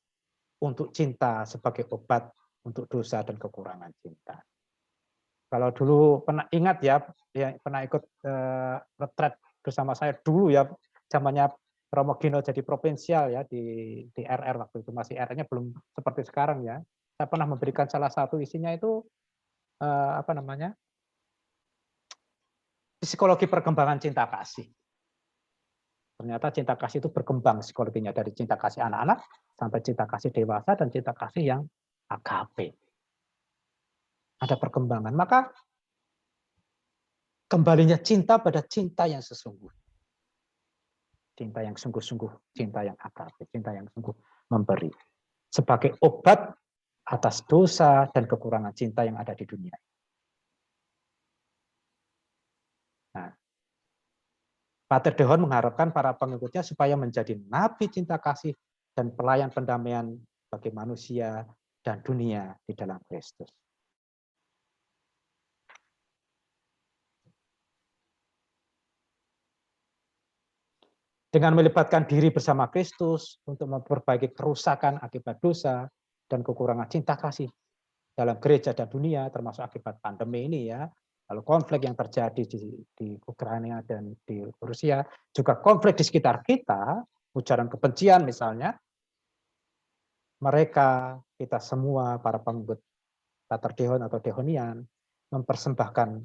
untuk cinta sebagai obat untuk dosa dan kekurangan cinta. Kalau dulu pernah ingat ya pernah ikut retret bersama saya dulu ya, zamannya Romo Gino jadi provinsial ya di RR waktu itu, masih RR-nya belum seperti sekarang ya. Saya pernah memberikan salah satu isinya itu psikologi perkembangan cinta kasih. Ternyata cinta kasih itu berkembang psikologinya dari cinta kasih anak-anak sampai cinta kasih dewasa dan cinta kasih yang agape. Ada perkembangan. Maka kembalinya cinta pada cinta yang sesungguhnya. Cinta yang sungguh-sungguh, cinta yang agape, cinta yang sungguh memberi. Sebagai obat atas dosa dan kekurangan cinta yang ada di dunia. Nah, Pater Dehon mengharapkan para pengikutnya supaya menjadi nabi cinta kasih dan pelayan pendamaian bagi manusia dan dunia di dalam Kristus. Dengan melibatkan diri bersama Kristus untuk memperbaiki kerusakan akibat dosa dan kekurangan cinta kasih dalam gereja dan dunia, termasuk akibat pandemi ini ya, lalu konflik yang terjadi di Ukraina dan di Rusia, juga konflik di sekitar kita, ujaran kebencian misalnya, mereka, kita semua, para pengikut Pater Dehon atau Dehonian, mempersembahkan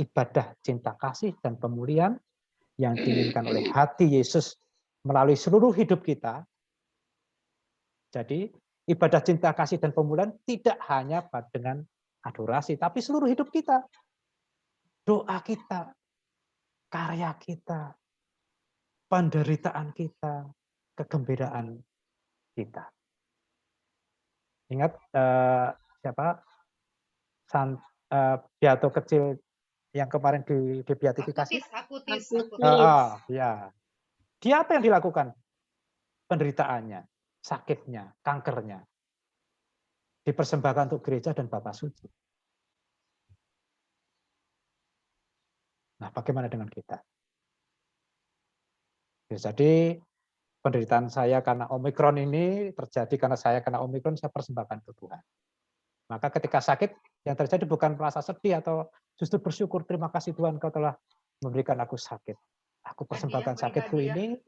ibadah cinta kasih dan pemulihan yang diinginkan oleh hati Yesus melalui seluruh hidup kita. Jadi ibadah cinta kasih dan pemulihan tidak hanya dengan adorasi, tapi seluruh hidup kita. Doa kita, karya kita, penderitaan kita, kegembiraan kita. Ingat siapa? Beato kecil yang kemarin dibeatifikasi. Akutis. Ya. Dia apa yang dilakukan? Penderitaannya, sakitnya, kankernya. Dipersembahkan untuk gereja dan Bapa Suci. Nah, bagaimana dengan kita? Jadi penderitaan saya karena Omikron ini terjadi karena saya kena Omikron, saya persembahkan ke Tuhan. Maka ketika sakit, yang terjadi bukan merasa sedih atau justru bersyukur, terima kasih Tuhan Kau telah memberikan aku sakit. Aku persembahkan sakitku ini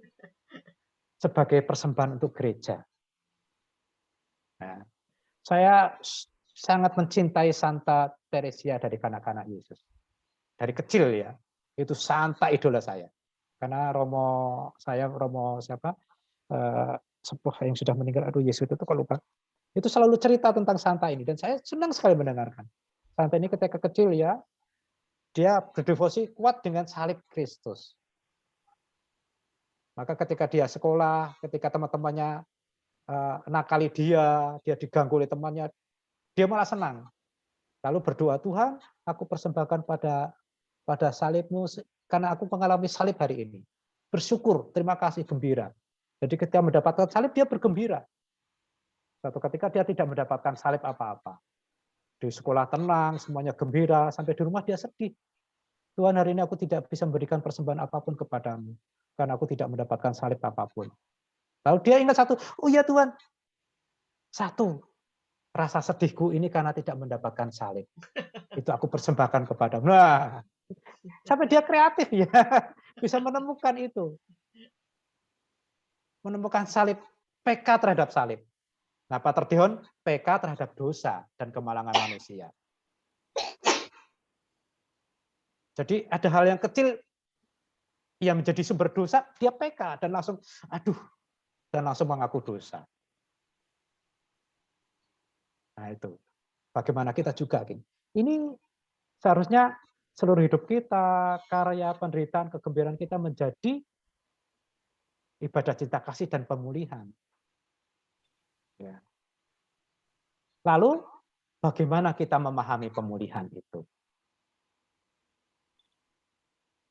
sebagai persembahan untuk gereja. Nah, saya sangat mencintai Santa Teresia dari kanak-kanak Yesus. Dari kecil ya, itu santa idola saya. Karena Romo siapa? Sepuh yang sudah meninggal, aduh Yesus itu kok lupa. Itu selalu cerita tentang Santa ini dan saya senang sekali mendengarkan. Santa ini ketika kecil ya, dia berdevosi kuat dengan salib Kristus. Maka ketika dia sekolah, ketika teman-temannya nakali dia diganggu oleh temannya, dia malah senang. Lalu berdoa, Tuhan, aku persembahkan pada salibmu karena aku mengalami salib hari ini. Bersyukur, terima kasih, gembira. Jadi ketika mendapatkan salib, dia bergembira. Suatu ketika dia tidak mendapatkan salib apa-apa. Di sekolah tenang, semuanya gembira, sampai di rumah dia sedih. Tuhan, hari ini aku tidak bisa memberikan persembahan apapun kepadamu, karena aku tidak mendapatkan salib apapun. Lalu dia ingat satu, oh ya Tuhan, satu, rasa sedihku ini karena tidak mendapatkan salib. Itu aku persembahkan kepadamu. Nah, sampai dia kreatif ya, bisa menemukan itu. Menemukan salib, PK terhadap salib. Nah, Pater Dihon, PK terhadap dosa dan kemalangan manusia. Jadi ada hal yang kecil yang menjadi sumber dosa, dia PK dan langsung, dan langsung mengaku dosa. Nah itu, bagaimana kita juga, ini seharusnya seluruh hidup kita, karya, penderitaan, kegembiraan kita menjadi ibadah cinta kasih dan pemulihan. Ya. Lalu, bagaimana kita memahami pemulihan itu?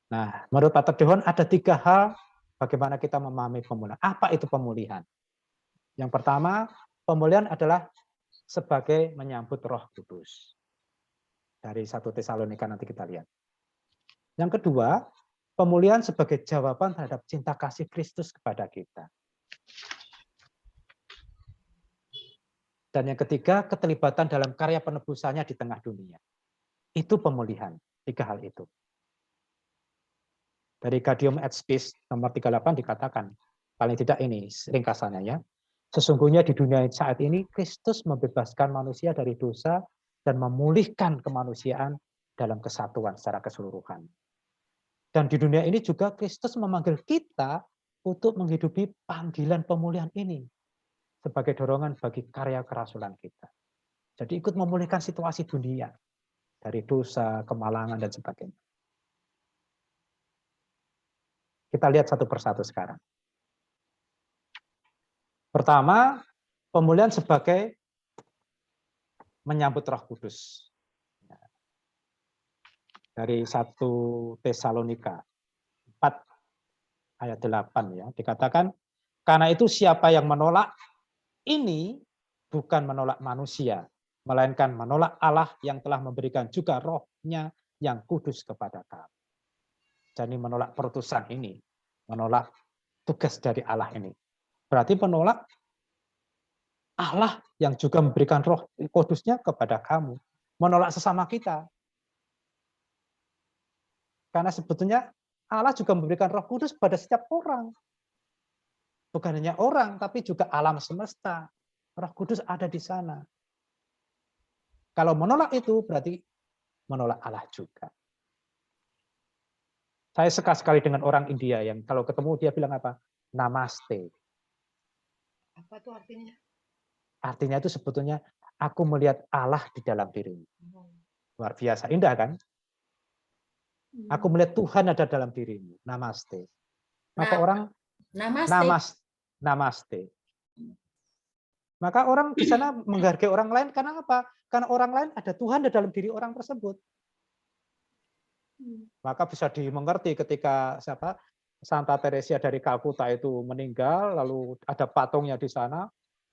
Nah, menurut Pater Dihon ada 3 hal bagaimana kita memahami pemulihan. Apa itu pemulihan? Yang pertama, pemulihan adalah sebagai menyambut Roh Kudus. Dari 1 Tesalonika nanti kita lihat. Yang kedua, pemulihan sebagai jawaban terhadap cinta kasih Kristus kepada kita. Dan yang ketiga, keterlibatan dalam karya penebusannya di tengah dunia. Itu pemulihan, 3 hal itu. Dari Gaudium et Spes nomor 38 dikatakan, paling tidak ini ringkasannya ya, sesungguhnya di dunia saat ini Kristus membebaskan manusia dari dosa dan memulihkan kemanusiaan dalam kesatuan secara keseluruhan. Dan di dunia ini juga Kristus memanggil kita untuk menghidupi panggilan pemulihan ini sebagai dorongan bagi karya kerasulan kita. Jadi ikut memulihkan situasi dunia dari dosa, kemalangan, dan sebagainya. Kita lihat satu persatu sekarang. Pertama, pemulihan sebagai menyambut Roh Kudus. Dari 1 Tesalonika 4 ayat 8 ya, dikatakan, karena itu siapa yang menolak ini bukan menolak manusia, melainkan menolak Allah yang telah memberikan juga Roh-Nya yang kudus kepada kamu. Jadi menolak perutusan ini, menolak tugas dari Allah ini. Berarti menolak Allah yang juga memberikan Roh Kudusnya kepada kamu. Menolak sesama kita. Karena sebetulnya Allah juga memberikan Roh Kudus pada setiap orang. Bukan hanya orang, tapi juga alam semesta. Roh Kudus ada di sana. Kalau menolak itu berarti menolak Allah juga. Saya suka sekali dengan orang India yang kalau ketemu dia bilang apa? Namaste. Apa tuh artinya? Artinya itu sebetulnya aku melihat Allah di dalam dirimu. Luar biasa, indah kan? Aku melihat Tuhan ada dalam dirimu. Namaste. Maka orang namaste. Maka orang di sana menghargai orang lain karena apa? Karena orang lain ada Tuhan di dalam diri orang tersebut. Maka bisa dimengerti ketika Santa Teresia dari Kalkuta itu meninggal, lalu ada patungnya di sana.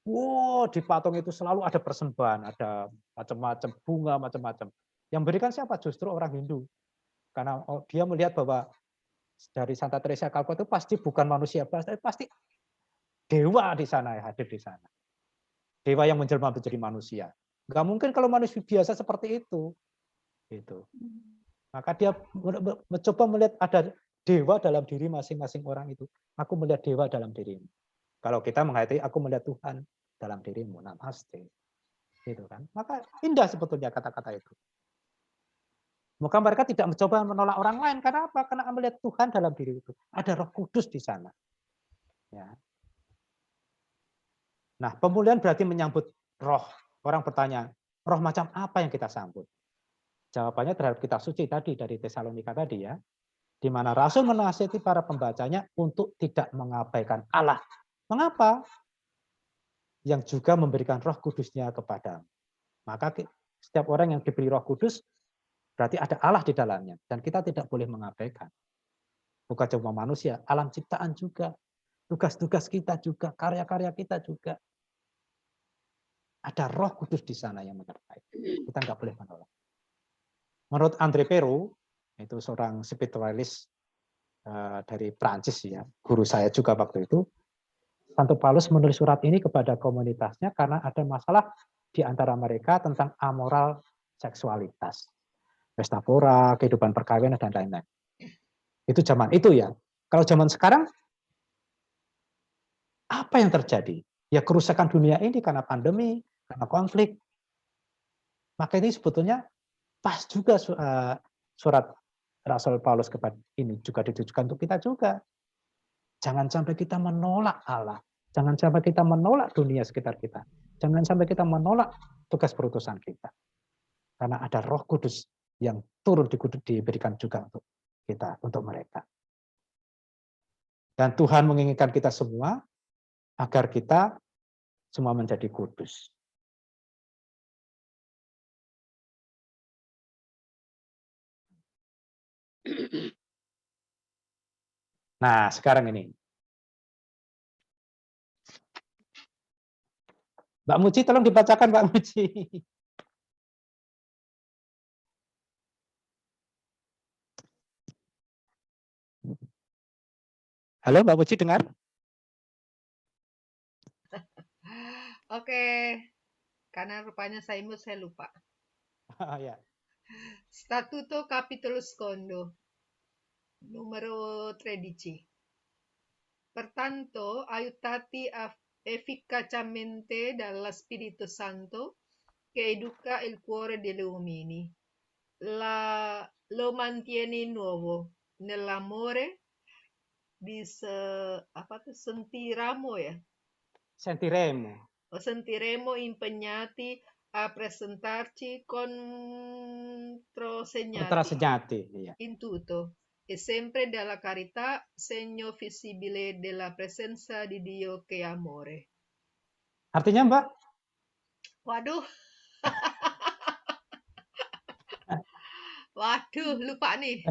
Wow, di patung itu selalu ada persembahan, ada macam-macam bunga, macam-macam. Yang berikan siapa? Justru orang Hindu. Karena dia melihat bahwa dari Santa Teresia Kalkuta itu pasti bukan manusia, pasti dewa di sana, hadir di sana. Dewa yang menjelma menjadi manusia. Nggak mungkin kalau manusia biasa seperti itu. Gitu. Maka dia mencoba melihat ada dewa dalam diri masing-masing orang itu. Aku melihat dewa dalam dirimu. Kalau kita menghayati aku melihat Tuhan dalam dirimu, namaste. Gitu kan. Maka indah sebetulnya kata-kata itu. Maka mereka tidak mencoba menolak orang lain. Karena apa? Karena melihat Tuhan dalam diri itu. Ada Roh Kudus di sana. Ya. Nah, pemulihan berarti menyambut roh. Orang bertanya, roh macam apa yang kita sambut? Jawabannya terhadap kitab suci tadi dari Tesalonika tadi ya. Di mana Rasul menasihati para pembacanya untuk tidak mengabaikan Allah. Mengapa? Yang juga memberikan Roh Kudusnya kepada. Maka setiap orang yang diberi Roh Kudus berarti ada Allah di dalamnya dan kita tidak boleh mengabaikan. Bukan cuma manusia, alam ciptaan juga, tugas-tugas kita juga, karya-karya kita juga. Ada Roh Kudus di sana yang menyertai. Kita nggak boleh menolak. Menurut André Peru, itu seorang spiritualis dari Prancis ya, guru saya juga waktu itu, Santo Paulus menulis surat ini kepada komunitasnya karena ada masalah di antara mereka tentang amoral seksualitas. Pesta pora, kehidupan perkawinan, dan lain-lain. Itu zaman itu ya. Kalau zaman sekarang, apa yang terjadi? Ya kerusakan dunia ini karena pandemi, karena konflik. Maka ini sebetulnya pas juga surat Rasul Paulus kepada ini juga ditujukan untuk kita juga. Jangan sampai kita menolak Allah. Jangan sampai kita menolak dunia sekitar kita. Jangan sampai kita menolak tugas perutusan kita. Karena ada Roh Kudus yang turun diberikan juga untuk kita, untuk mereka. Dan Tuhan menginginkan kita semua agar kita semua menjadi kudus. Nah, sekarang ini. Mbak Muci, tolong dibacakan Mbak Muci. Halo Mbak Muci, dengar? Oke, karena rupanya saya lupa. Ya. Statuto capitolo secondo, numero 13. Pertanto, aiutati efficacemente dalla Spirito Santo, che educa il cuore degli uomini, lo mantiene nuovo nell'amore sentiramo Sentiremo. sentiremo impegnati a presentarci controsegnati Iya. in tutto e sempre dalla carità, segno visibile della presenza di Dio che è amore. Artinya Mbak? Waduh. Waduh, lupa nih.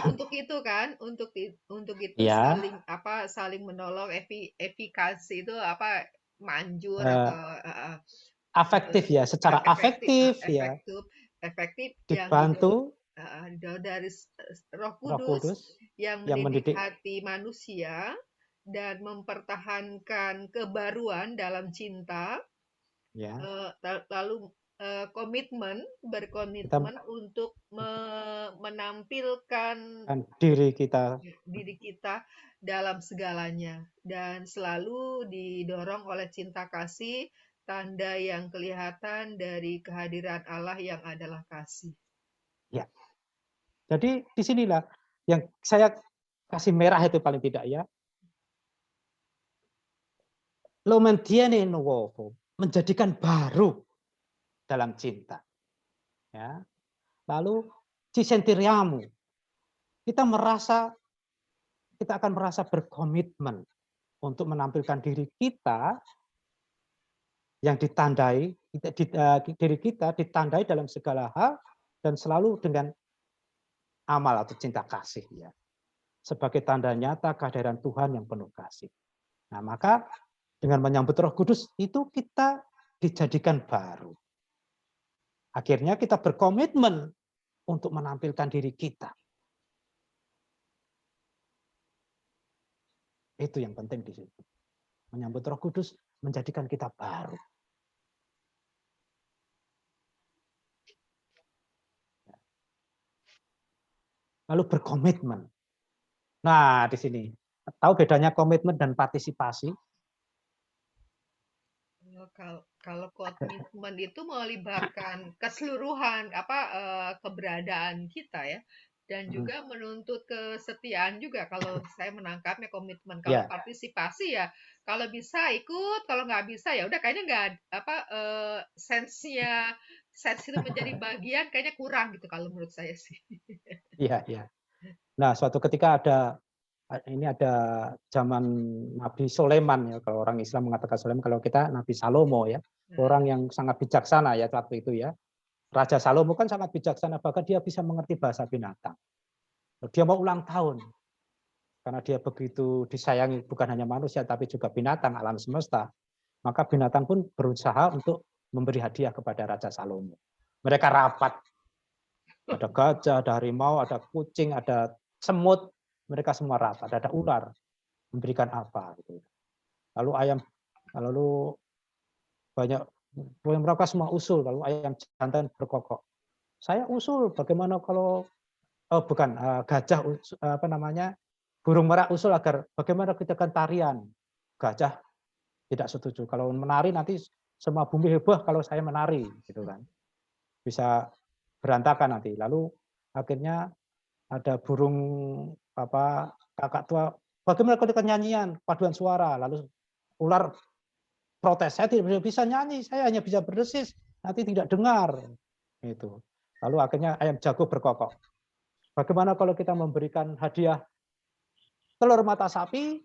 Untuk itu kan, untuk itu Ya. saling menolong, efikasi itu manjur Uh, atau afektif ya, secara afektif ya. efektif yang Dibantu dari Roh Roh Kudus Kudus yang yang mendidik mendidik hati manusia dan mempertahankan kebaruan dalam cinta, ya. lalu berkomitmen Kita untuk menampilkan diri kita dalam segalanya dan selalu didorong oleh cinta kasih, tanda yang kelihatan dari kehadiran Allah yang adalah kasih. ya. Jadi disinilah yang saya kasih merah itu paling tidak ya. Lo mantiene nuovo, menjadikan baru dalam cinta. Ya. Lalu ci sentiriamo, kita akan merasa berkomitmen untuk menampilkan diri kita yang ditandai diri kita ditandai dalam segala hal dan selalu dengan amal atau cinta kasih ya. Sebagai tanda nyata kehadiran Tuhan yang penuh kasih. Nah, maka dengan menyambut Roh Kudus itu kita dijadikan baru. Akhirnya kita berkomitmen untuk menampilkan diri kita. Itu yang penting di situ. Menyambut Roh Kudus menjadikan kita baru. Lalu berkomitmen. Nah, di sini Tahu bedanya komitmen dan partisipasi? Kalau komitmen itu melibatkan keseluruhan keberadaan kita ya, dan juga menuntut kesetiaan juga kalau saya menangkapnya komitmen. Kalau Ya, partisipasi ya, kalau bisa ikut, kalau nggak bisa ya udah kayaknya nggak sense itu menjadi bagian kayaknya kurang gitu kalau menurut saya sih. iya, iya. Nah, suatu ketika ada zaman Nabi Sulaiman ya, kalau orang Islam mengatakan Sulaiman, kalau kita Nabi Salomo ya, orang yang sangat bijaksana ya waktu itu ya. Raja Salomo kan sangat bijaksana, bahkan dia bisa mengerti bahasa binatang. Dia mau ulang tahun, karena dia begitu disayangi bukan hanya manusia, tapi juga binatang, alam semesta. Maka binatang pun berusaha untuk memberi hadiah kepada Raja Salomo. Mereka rapat. Ada gajah, ada harimau, ada kucing, ada semut. Mereka semua rapat. Ada ular. Memberikan apa? Gitu. Lalu ayam, lalu banyak, mereka semua usul. Lalu ayam jantan berkokok. Saya usul, bagaimana kalau gajah burung merah usul agar bagaimana kita kan tarian. Gajah tidak setuju. Kalau menari nanti semua bumi heboh kalau saya menari, gitu kan. Bisa berantakan nanti. Lalu akhirnya ada burung kakak tua, bagaimana kalau kita nyanyian, paduan suara. Lalu ular protes, saya tidak bisa nyanyi, saya hanya bisa berdesis, nanti tidak dengar. Itu. Lalu akhirnya ayam jago berkokok. Bagaimana kalau kita memberikan hadiah telur mata sapi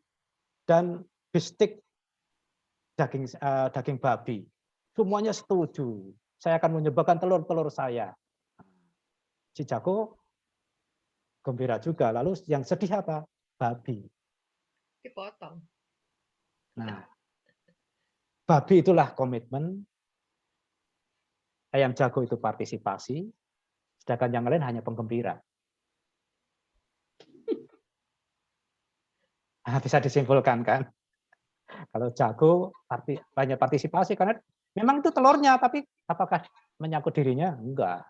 dan bistik daging babi? Semuanya setuju. Saya akan menyebarkan telur-telur saya. Si jago gembira juga. Lalu yang sedih apa? Babi. Dipotong. Nah, babi itulah komitmen. Ayam jago itu partisipasi. Sedangkan yang lain hanya penggembira. Nah, bisa disimpulkan kan? Kalau jago banyak partisipasi karena memang itu telurnya, tapi apakah menyangkut dirinya? Enggak.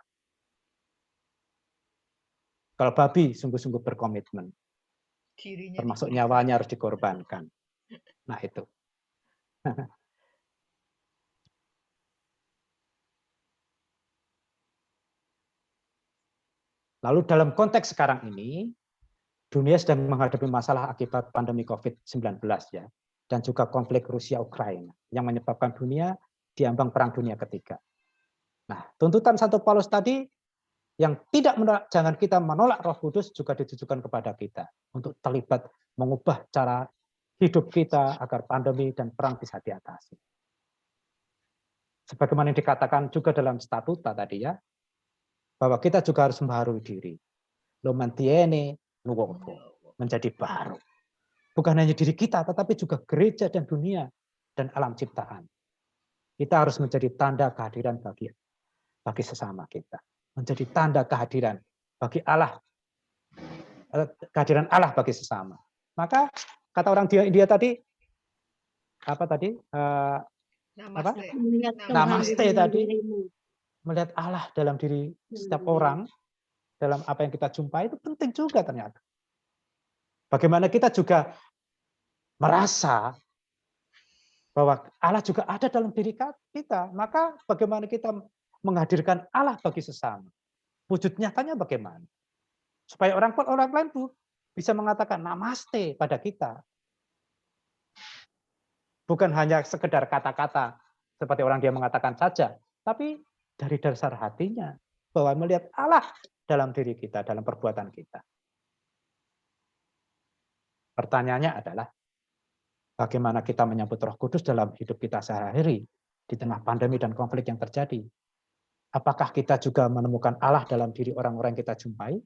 Kalau babi sungguh-sungguh berkomitmen, termasuk nyawanya harus dikorbankan. Nah itu. Lalu dalam konteks sekarang ini, dunia sedang menghadapi masalah akibat pandemi COVID-19 ya, dan juga konflik Rusia-Ukraina yang menyebabkan dunia diambang perang dunia ketiga. Nah, tuntutan 1 Paulus tadi yang tidak menolak, jangan kita menolak Roh Kudus juga ditujukan kepada kita untuk terlibat mengubah cara hidup kita agar pandemi dan perang bisa diatasi. Sebagaimana yang dikatakan juga dalam statuta tadi ya, bahwa kita juga harus membaharui diri. Lo mantiene nuovo, menjadi baru. Bukan hanya diri kita, tetapi juga gereja dan dunia dan alam ciptaan. Kita harus menjadi tanda kehadiran bagi sesama kita. Menjadi tanda kehadiran bagi Allah, kehadiran Allah bagi sesama. Maka kata orang India tadi, apa tadi? Namaste tadi, melihat Allah dalam diri setiap orang, dalam apa yang kita jumpai itu penting juga ternyata. Bagaimana kita juga merasa bahwa Allah juga ada dalam diri kita, maka bagaimana kita menghadirkan Allah bagi sesama? Wujud nyatanya bagaimana? Supaya orang lain bisa mengatakan namaste pada kita. Bukan hanya sekedar kata-kata seperti orang dia mengatakan saja, tapi dari dasar hatinya bahwa melihat Allah dalam diri kita, dalam perbuatan kita. Pertanyaannya adalah bagaimana kita menyambut Roh Kudus dalam hidup kita sehari-hari di tengah pandemi dan konflik yang terjadi. Apakah kita juga menemukan Allah dalam diri orang-orang yang kita jumpai,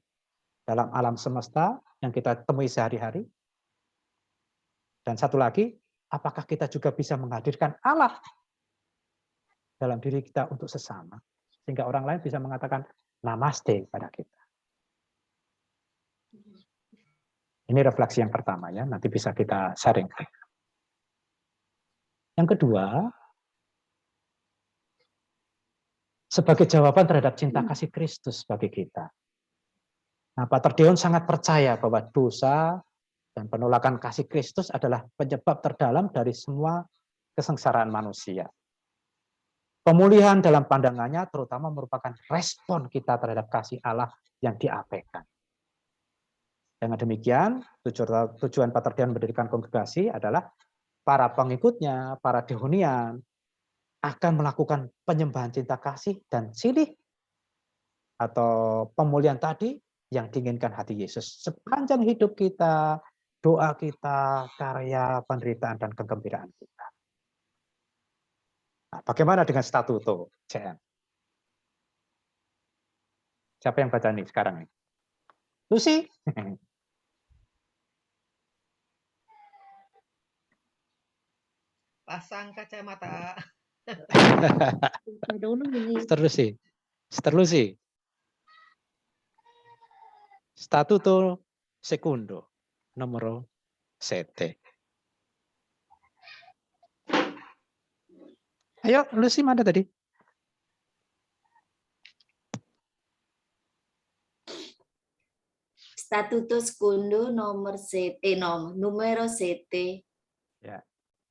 dalam alam semesta yang kita temui sehari-hari? Dan satu lagi, apakah kita juga bisa menghadirkan Allah dalam diri kita untuk sesama, sehingga orang lain bisa mengatakan namaste pada kita. Ini refleksi yang pertama ya, nanti bisa kita sharing. Yang kedua, sebagai jawaban terhadap cinta kasih Kristus bagi kita. Nah, Pater Deon sangat percaya bahwa dosa Dan penolakan kasih Kristus adalah penyebab terdalam dari semua kesengsaraan manusia. Pemulihan dalam pandangannya terutama merupakan respon kita terhadap kasih Allah yang diabaikan. Dengan demikian, tujuan Paterdian mendirikan kongregasi adalah para pengikutnya, para dehunian, akan melakukan penyembahan cinta kasih dan silih atau pemulihan tadi yang diinginkan hati Yesus sepanjang hidup kita, doa kita, karya, penderitaan, dan kegembiraan kita. Nah, bagaimana dengan statuto CM? Siapa yang baca nih sekarang nih? Lucy? Pasang kacamata. Sister Lucy. Statuto secondo numero 7. Ayo, Lucy mana tadi? Statuto secondo numero 7. Ya.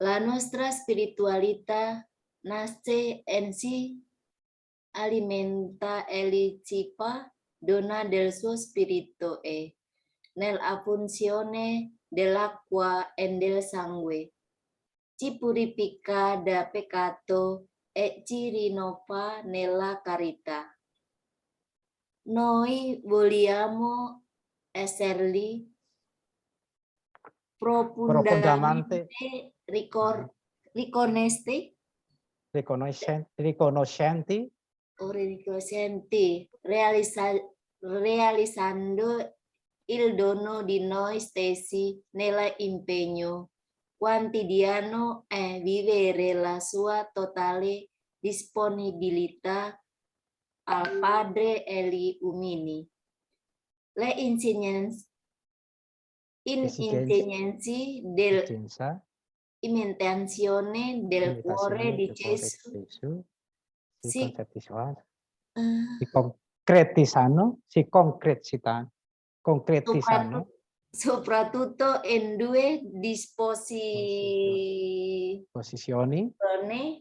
La nostra spiritualità nasce en si alimenta elicipa dona del suo spirito nella funzione dell'acqua e del sangue. Ci purifica da peccato e ci rinnova nella carità. Noi vogliamo esserli profondamente riconoscenti realizzando il dono di noi stessi nell'impegno quotidiano e vivere la sua totale disponibilità al Padre e gli uomini. Le insegnanze dell'imitazione del cuore di Gesù si concretizano soprattutto in due posizioni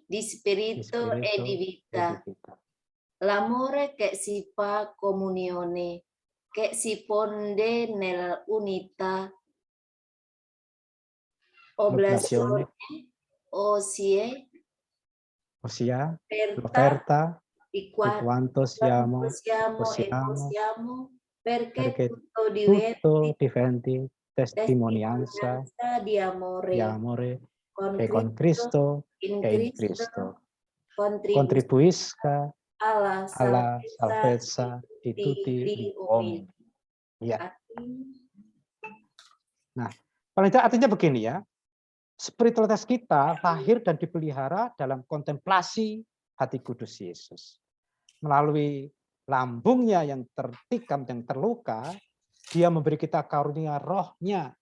di spirito e di vita. L'amore che si fa comunione, che si fonde nell'unità, oblazione, ossia l'offerta di quanto siamo perché tutto diventi testimonianza di amore con Cristo e in Cristo contribuisca alla salvezza di tutti gli uomini. Ya. Nah, paling tidak artinya begini ya. Spiritualitas kita lahir dan dipelihara dalam kontemplasi hati kudus Yesus. Melalui lambungnya yang tertikam, yang terluka, dia memberi kita karunia rohnya.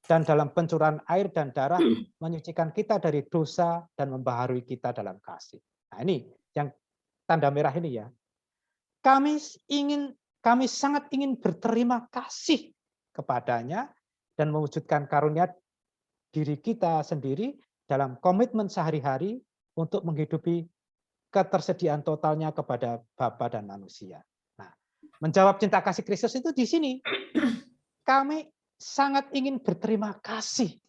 Dan dalam pencurahan air dan darah menyucikan kita dari dosa dan membaharui kita dalam kasih. Nah ini yang tanda merah ini ya. Kami sangat ingin berterima kasih kepadanya dan mewujudkan karunia diri kita sendiri dalam komitmen sehari-hari untuk menghidupi ketersediaan totalnya kepada Bapa dan manusia. Nah, menjawab cinta kasih Kristus itu di sini. Kami sangat ingin berterima kasih.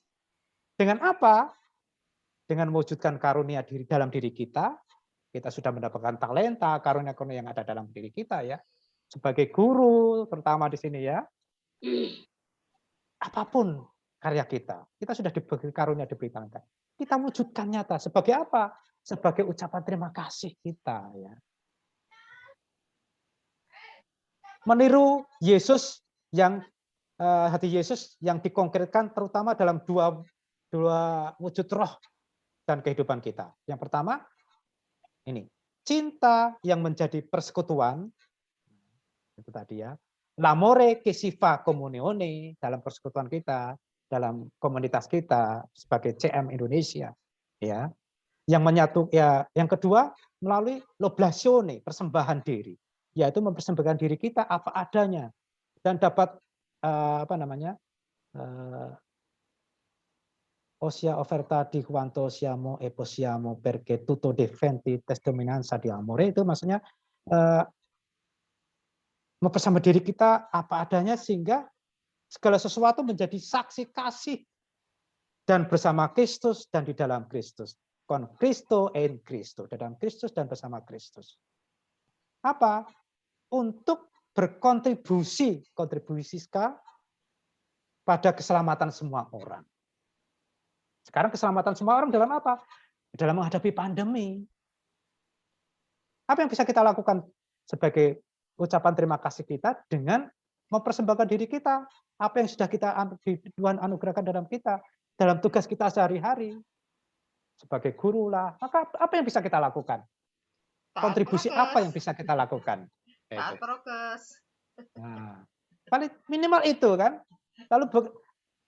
Dengan apa? Dengan mewujudkan karunia dalam diri kita. Kita sudah mendapatkan talenta, karunia-karunia yang ada dalam diri kita ya. Sebagai guru, terutama di sini ya. Apapun karya kita sudah diberi karunia, diberi talenta. Kita wujudkan nyata. Sebagai apa? Sebagai ucapan terima kasih kita ya. Meniru Yesus yang hati Yesus yang dikonkretkan terutama dalam dua wujud roh dan kehidupan kita. Yang pertama ini, cinta yang menjadi persekutuan, itu tadi ya, l'amore che si fa comunione dalam persekutuan kita, dalam komunitas kita sebagai CM Indonesia, ya, yang menyatu ya. Yang kedua melalui l'oblazione, persembahan diri, yaitu mempersembahkan diri kita apa adanya dan dapat Ossia offerta di quanto siamo e possiamo perché tutto difendi testimonianza di amore, itu maksudnya mempersembahkan diri kita apa adanya sehingga segala sesuatu menjadi saksi kasih dan bersama Kristus dan di dalam Kristus. Con Cristo e in Cristo, dalam Kristus dan bersama Kristus. Apa? Untuk berkontribusi, kontribusiska pada keselamatan semua orang. Sekarang keselamatan semua orang dalam apa? Dalam menghadapi pandemi. Apa yang bisa kita lakukan sebagai ucapan terima kasih kita dengan mempersembahkan diri kita? Apa yang sudah Tuhan anugerahkan dalam kita, dalam tugas kita sehari-hari, sebagai guru lah. Maka apa yang bisa kita lakukan? Kontribusi apa yang bisa kita lakukan? Taat prokes. Nah, paling minimal itu kan. Lalu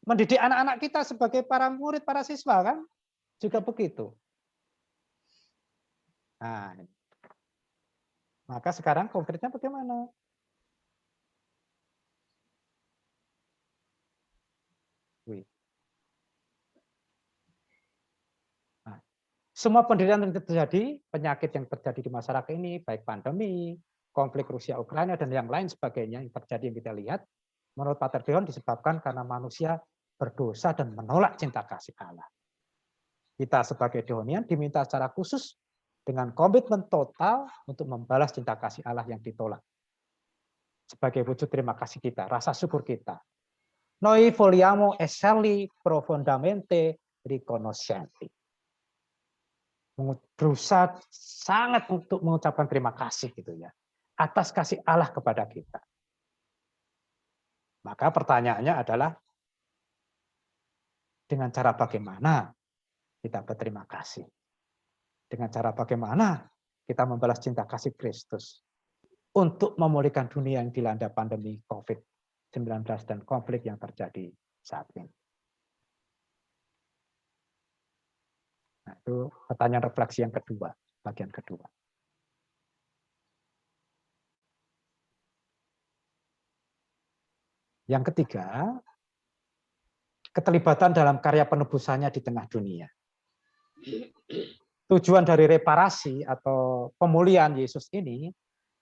mendidik anak-anak kita sebagai para murid, para siswa kan, juga begitu. Nah, maka sekarang konkretnya bagaimana? Nah, semua penderitaan yang terjadi, penyakit yang terjadi di masyarakat ini, baik pandemi, konflik Rusia Ukraina dan yang lain sebagainya yang terjadi yang kita lihat, menurut Pater Deon disebabkan karena manusia berdosa dan menolak cinta kasih Allah. Kita sebagai Deonian diminta secara khusus dengan komitmen total untuk membalas cinta kasih Allah yang ditolak. Sebagai wujud terima kasih kita, rasa syukur kita. Noi vogliamo esserli profondamente riconoscenti. Berusaha sangat untuk mengucapkan terima kasih gitu ya, atas kasih Allah kepada kita. Maka pertanyaannya adalah dengan cara bagaimana kita berterima kasih? Dengan cara bagaimana kita membalas cinta kasih Kristus untuk memulihkan dunia yang dilanda pandemi COVID-19 dan konflik yang terjadi saat ini. Nah, itu pertanyaan refleksi yang kedua, bagian kedua. Yang ketiga, keterlibatan dalam karya penebusannya di tengah dunia. Tujuan dari reparasi atau pemulihan Yesus ini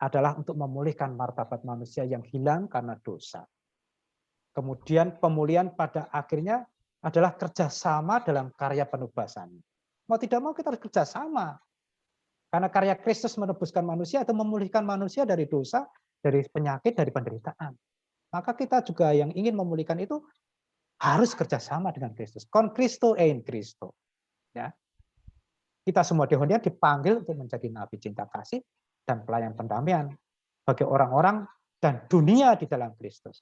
adalah untuk memulihkan martabat manusia yang hilang karena dosa. Kemudian pemulihan pada akhirnya adalah kerjasama dalam karya penebusan. Mau tidak mau kita harus kerjasama. Karena karya Kristus menebuskan manusia atau memulihkan manusia dari dosa, dari penyakit, dari penderitaan. Maka kita juga yang ingin memulihkan itu harus kerjasama dengan Kristus. Con Cristo e in Cristo. Ya. Kita semua Deonian dipanggil untuk menjadi nabi cinta kasih dan pelayan pendamaian bagi orang-orang dan dunia di dalam Kristus.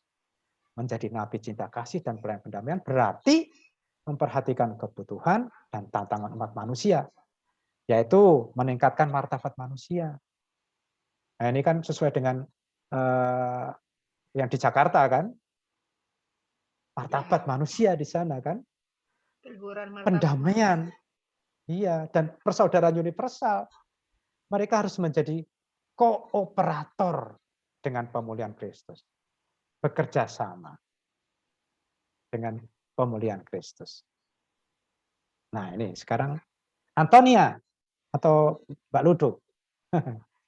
Menjadi nabi cinta kasih dan pelayan pendamaian berarti memperhatikan kebutuhan dan tantangan umat manusia, yaitu meningkatkan martabat manusia. Nah, ini kan sesuai dengan yang di Jakarta kan, martabat manusia di sana kan, pendamaian, iya, dan persaudaraan universal. Mereka harus menjadi kooperator dengan pemulihan Kristus, bekerja sama dengan pemulihan Kristus. Nah ini sekarang Antonia atau Mbak Ludo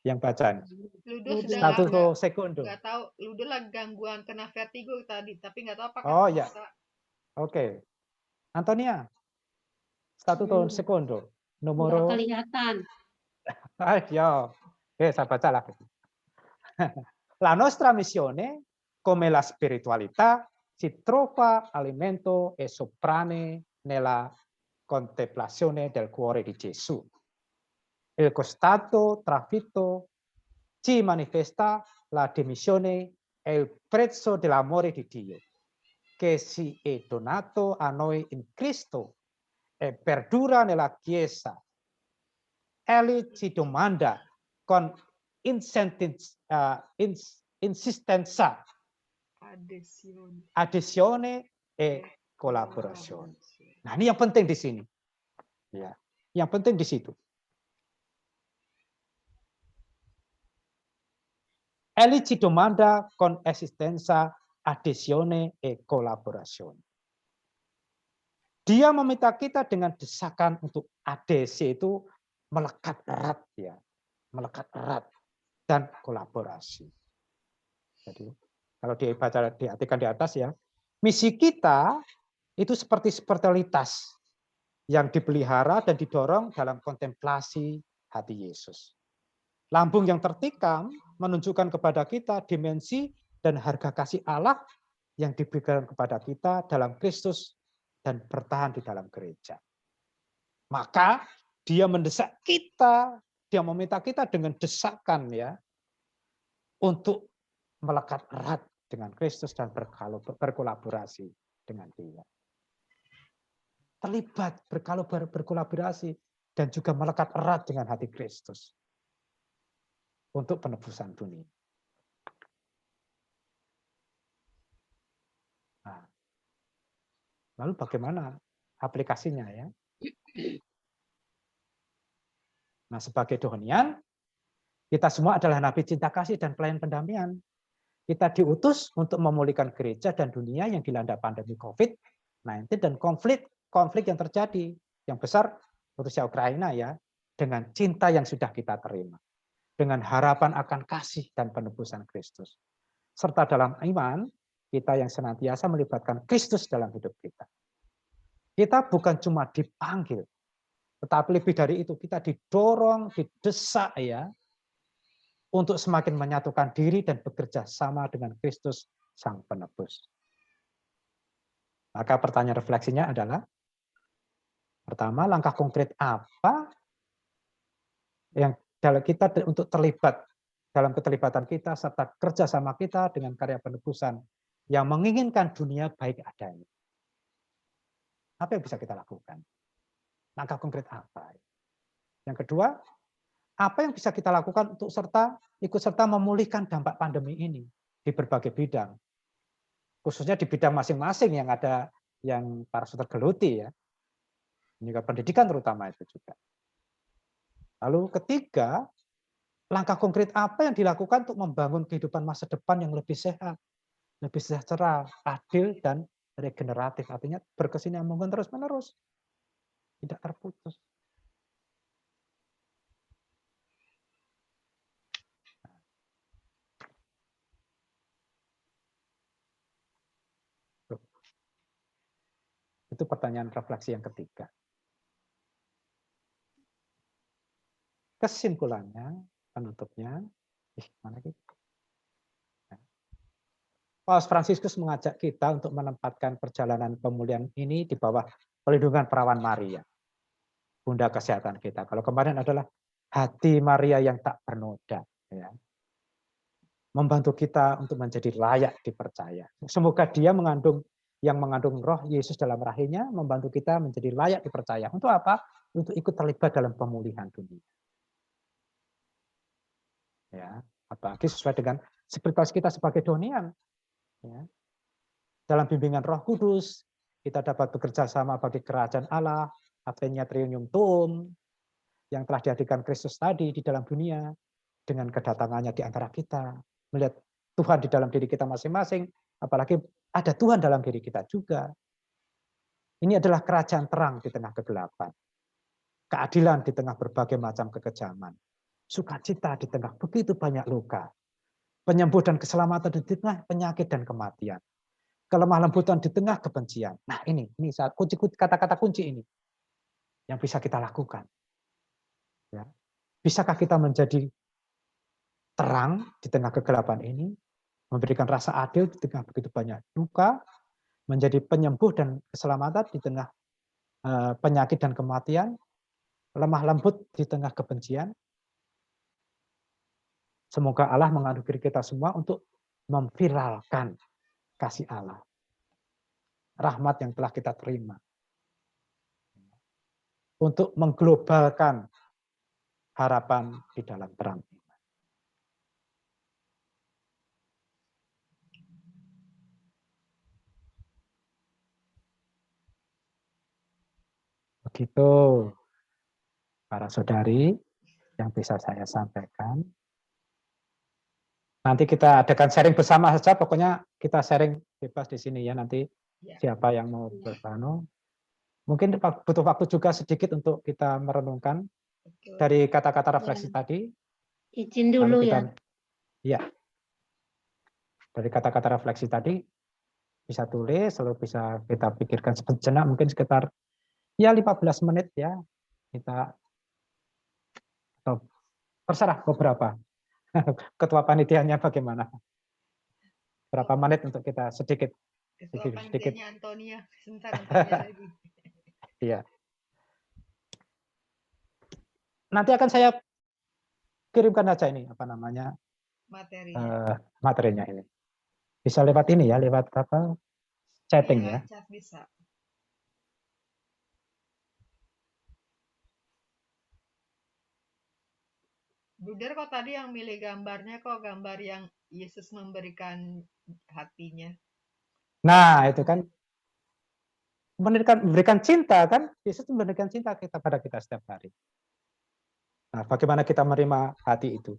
yang baca. Ludo satu sekundo. Nggak tahu, Ludo lagi gangguan kena vertigo tadi, tapi nggak tahu apakah oh ya, bisa. Oke. Antonia, 1 secondo. Nomor. Kelihatan. Ayo, saya baca lah. La nostra missione, come la spiritualità, si trova alimento e soprane nella contemplazione del cuore di Gesù. Il costato trafitto ci manifesta la dimissione e il prezzo dell'amore di Dio, che si è donato a noi in Cristo e perdura nella Chiesa. Egli ci domanda con insistenza, adesione e collaborazione. Nah, ini yang penting di sini. Ya, yang penting di situ. Egli ci domanda con esistenza adesione e collaborazione. Dia meminta kita dengan desakan untuk adesi itu melekat erat ya, melekat erat dan kolaborasi. Jadi kalau dibaca diartikan di atas ya, misi kita itu seperti spiritualitas yang dipelihara dan didorong dalam kontemplasi hati Yesus. Lambung yang tertikam menunjukkan kepada kita dimensi dan harga kasih Allah yang diberikan kepada kita dalam Kristus dan bertahan di dalam gereja. Maka dia mendesak kita, dia meminta kita dengan desakan ya untuk melekat erat dengan Kristus dan berkolaborasi dengan Dia. Terlibat berkolaborasi dan juga melekat erat dengan hati Kristus untuk penebusan dunia. Nah, lalu bagaimana aplikasinya ya? Nah, sebagai Dohonian, kita semua adalah nabi cinta kasih dan pelayan pendamaian. Kita diutus untuk memulihkan gereja dan dunia yang dilanda pandemi COVID-19 dan konflik yang terjadi yang besar Rusia Ukraina ya, dengan cinta yang sudah kita terima, dengan harapan akan kasih dan penebusan Kristus. Serta dalam iman, kita yang senantiasa melibatkan Kristus dalam hidup kita. Kita bukan cuma dipanggil, tetapi lebih dari itu kita didorong, didesak ya, untuk semakin menyatukan diri dan bekerja sama dengan Kristus Sang Penebus. Maka pertanyaan refleksinya adalah, pertama, langkah konkret apa yang kita untuk terlibat dalam keterlibatan kita serta kerjasama kita dengan karya penebusan yang menginginkan dunia baik adanya. Apa yang bisa kita lakukan? Langkah konkret apa? Yang kedua, apa yang bisa kita lakukan untuk ikut serta memulihkan dampak pandemi ini di berbagai bidang, khususnya di bidang masing-masing yang ada yang para saudara geluti ya, juga pendidikan terutama itu juga. Lalu ketiga, langkah konkret apa yang dilakukan untuk membangun kehidupan masa depan yang lebih sehat, lebih sejahtera, adil dan regeneratif, artinya berkesinambungan terus-menerus, tidak terputus. Itu pertanyaan refleksi yang ketiga. Kesimpulannya, penutupnya, mana gitu? Paus Fransiskus mengajak kita untuk menempatkan perjalanan pemulihan ini di bawah perlindungan Perawan Maria, Bunda kesehatan kita. Kalau kemarin adalah hati Maria yang tak bernoda, ya. Membantu kita untuk menjadi layak dipercaya. Semoga dia yang mengandung roh Yesus dalam rahimnya, membantu kita menjadi layak dipercaya. Untuk apa? Untuk ikut terlibat dalam pemulihan dunia. Ya, apalagi sesuai dengan spiritualitas kita sebagai Dohonian. Ya. Dalam bimbingan Roh Kudus, kita dapat bekerja sama bagi kerajaan Allah, Advenia Triunium Tuum, yang telah dihadirkan Kristus tadi di dalam dunia, dengan kedatangannya di antara kita, melihat Tuhan di dalam diri kita masing-masing, apalagi ada Tuhan dalam diri kita juga. Ini adalah kerajaan terang di tengah kegelapan, keadilan di tengah berbagai macam kekejaman, sukacita di tengah begitu banyak luka, penyembuh dan keselamatan di tengah penyakit dan kematian, kelemah lembutan di tengah kebencian. Nah ini saat kata-kata kunci ini yang bisa kita lakukan. Ya. Bisakah kita menjadi terang di tengah kegelapan ini, memberikan rasa adil di tengah begitu banyak duka, menjadi penyembuh dan keselamatan di tengah penyakit dan kematian, lemah lembut di tengah kebencian. Semoga Allah menganugerahkan kita semua untuk memviralkan kasih Allah, rahmat yang telah kita terima, untuk mengglobalkan harapan di dalam terang iman. Begitu para saudari yang bisa saya sampaikan. Nanti kita adakan sharing bersama saja, pokoknya kita sharing bebas di sini ya, nanti Ya. siapa yang mau bertanya. Mungkin butuh waktu juga sedikit untuk kita merenungkan Betul. dari kata-kata refleksi tadi. Izin Lalu dulu kita, ya. ya, dari kata-kata refleksi tadi bisa tulis, lalu bisa kita pikirkan sejenak, mungkin sekitar ya 15 menit ya, kita atau terserah beberapa. Ketua panitianya bagaimana? Berapa menit untuk kita sedikit. Ketua Sedikit. panitianya Antonia, sebentar Antonia lagi. Iya. Nanti akan saya kirimkan aja ini apa namanya materinya ini. Bisa lewat ini ya, lewat apa? Chatting ya. Chat bisa. Bruder kok tadi yang milih gambarnya kok gambar yang Yesus memberikan hatinya. Nah, itu kan memberikan cinta kan? Yesus memberikan cinta pada kita setiap hari. Nah, bagaimana kita menerima hati itu?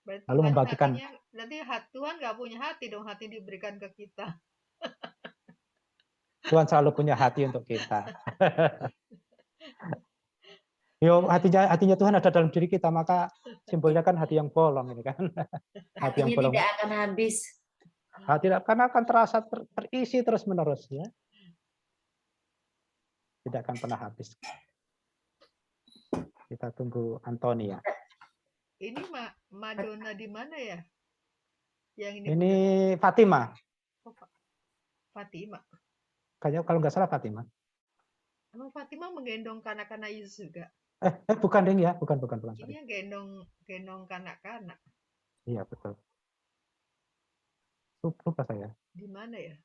Berarti Lalu Tuhan membagikan. nanti Tuhan nggak punya hati dong, hati diberikan ke kita. Tuhan selalu punya hati untuk kita. Yo, hatinya Tuhan ada dalam diri kita, maka simbolnya kan hati yang bolong ini kan. Hati yang Hatinya bolong. tidak akan habis. Karena akan terasa terisi terus menerus ya. Tidak akan pernah habis. Kita tunggu Antonia. Ini Madonna di mana ya? Yang ini Fatima. Oh, Fatima. Kayaknya kalau nggak salah Fatima. Emang Fatima menggendong kanak-kanak Yesus juga? Bukan ding ya, bukan. Ini yang gendong kanak-kanak. Iya betul. Lupa saya. Di mana ya?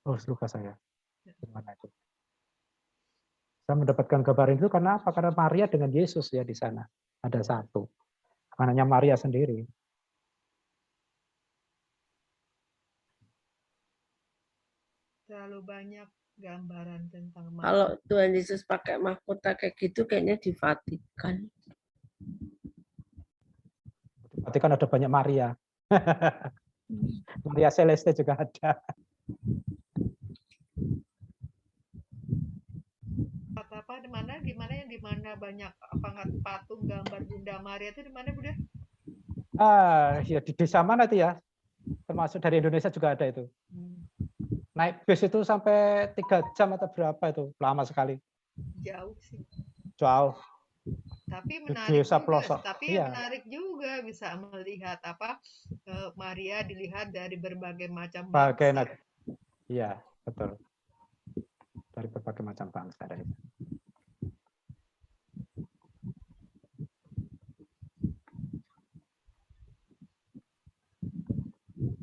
Lupa saya. Di mana itu? Saya mendapatkan gambar itu karena apa? Karena Maria dengan Yesus ya di sana. Ada satu. Anaknya Maria sendiri. Terlalu banyak gambaran tentang Maria. Kalau Tuhan Yesus pakai mahkota kayak gitu, kayaknya di Vatikan. Di Vatikan ada banyak Maria. Maria Celeste juga ada. Apa di mana banyak patung gambar Bunda Maria itu di mana, Bunda? Ya di desa mana itu ya? Termasuk dari Indonesia juga ada itu. Naik bus itu sampai 3 jam atau berapa itu, lama sekali. Jauh sih. Jauh. Tapi menarik juga. Pelosok. Menarik juga bisa melihat Maria dilihat dari berbagai macam bangsa. Iya, betul. Dari berbagai macam bangsa dari.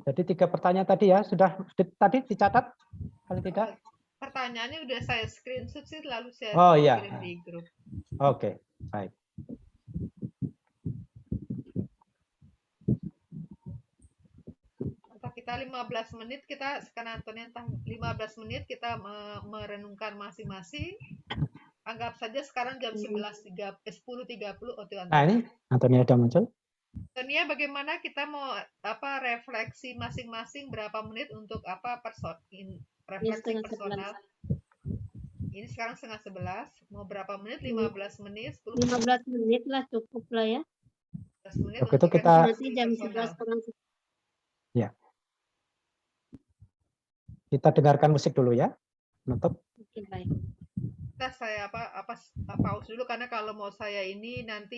Jadi 3 pertanyaan tadi ya, sudah tadi dicatat? Kalau tidak? Pertanyaannya udah saya screenshot sih, lalu saya kirim di grup. Oke, baik. Kita 15 menit, sekarang Antonia 15 menit kita merenungkan masing-masing. Anggap saja sekarang jam 10.30 waktu Antonia. Nah ini Antonia sudah muncul. Antonia, bagaimana kita mau refleksi masing-masing berapa menit untuk refleksi personal? Ini sekarang 10:30. Mau berapa menit? 15 menit? 15 menit lah, cukup lah ya. 15 menit untuk untuk kita nanti jam 11 kurang. Ya. Kita dengarkan musik dulu ya. Menutup. Oke, baik. Saya pause dulu karena kalau mau saya ini nanti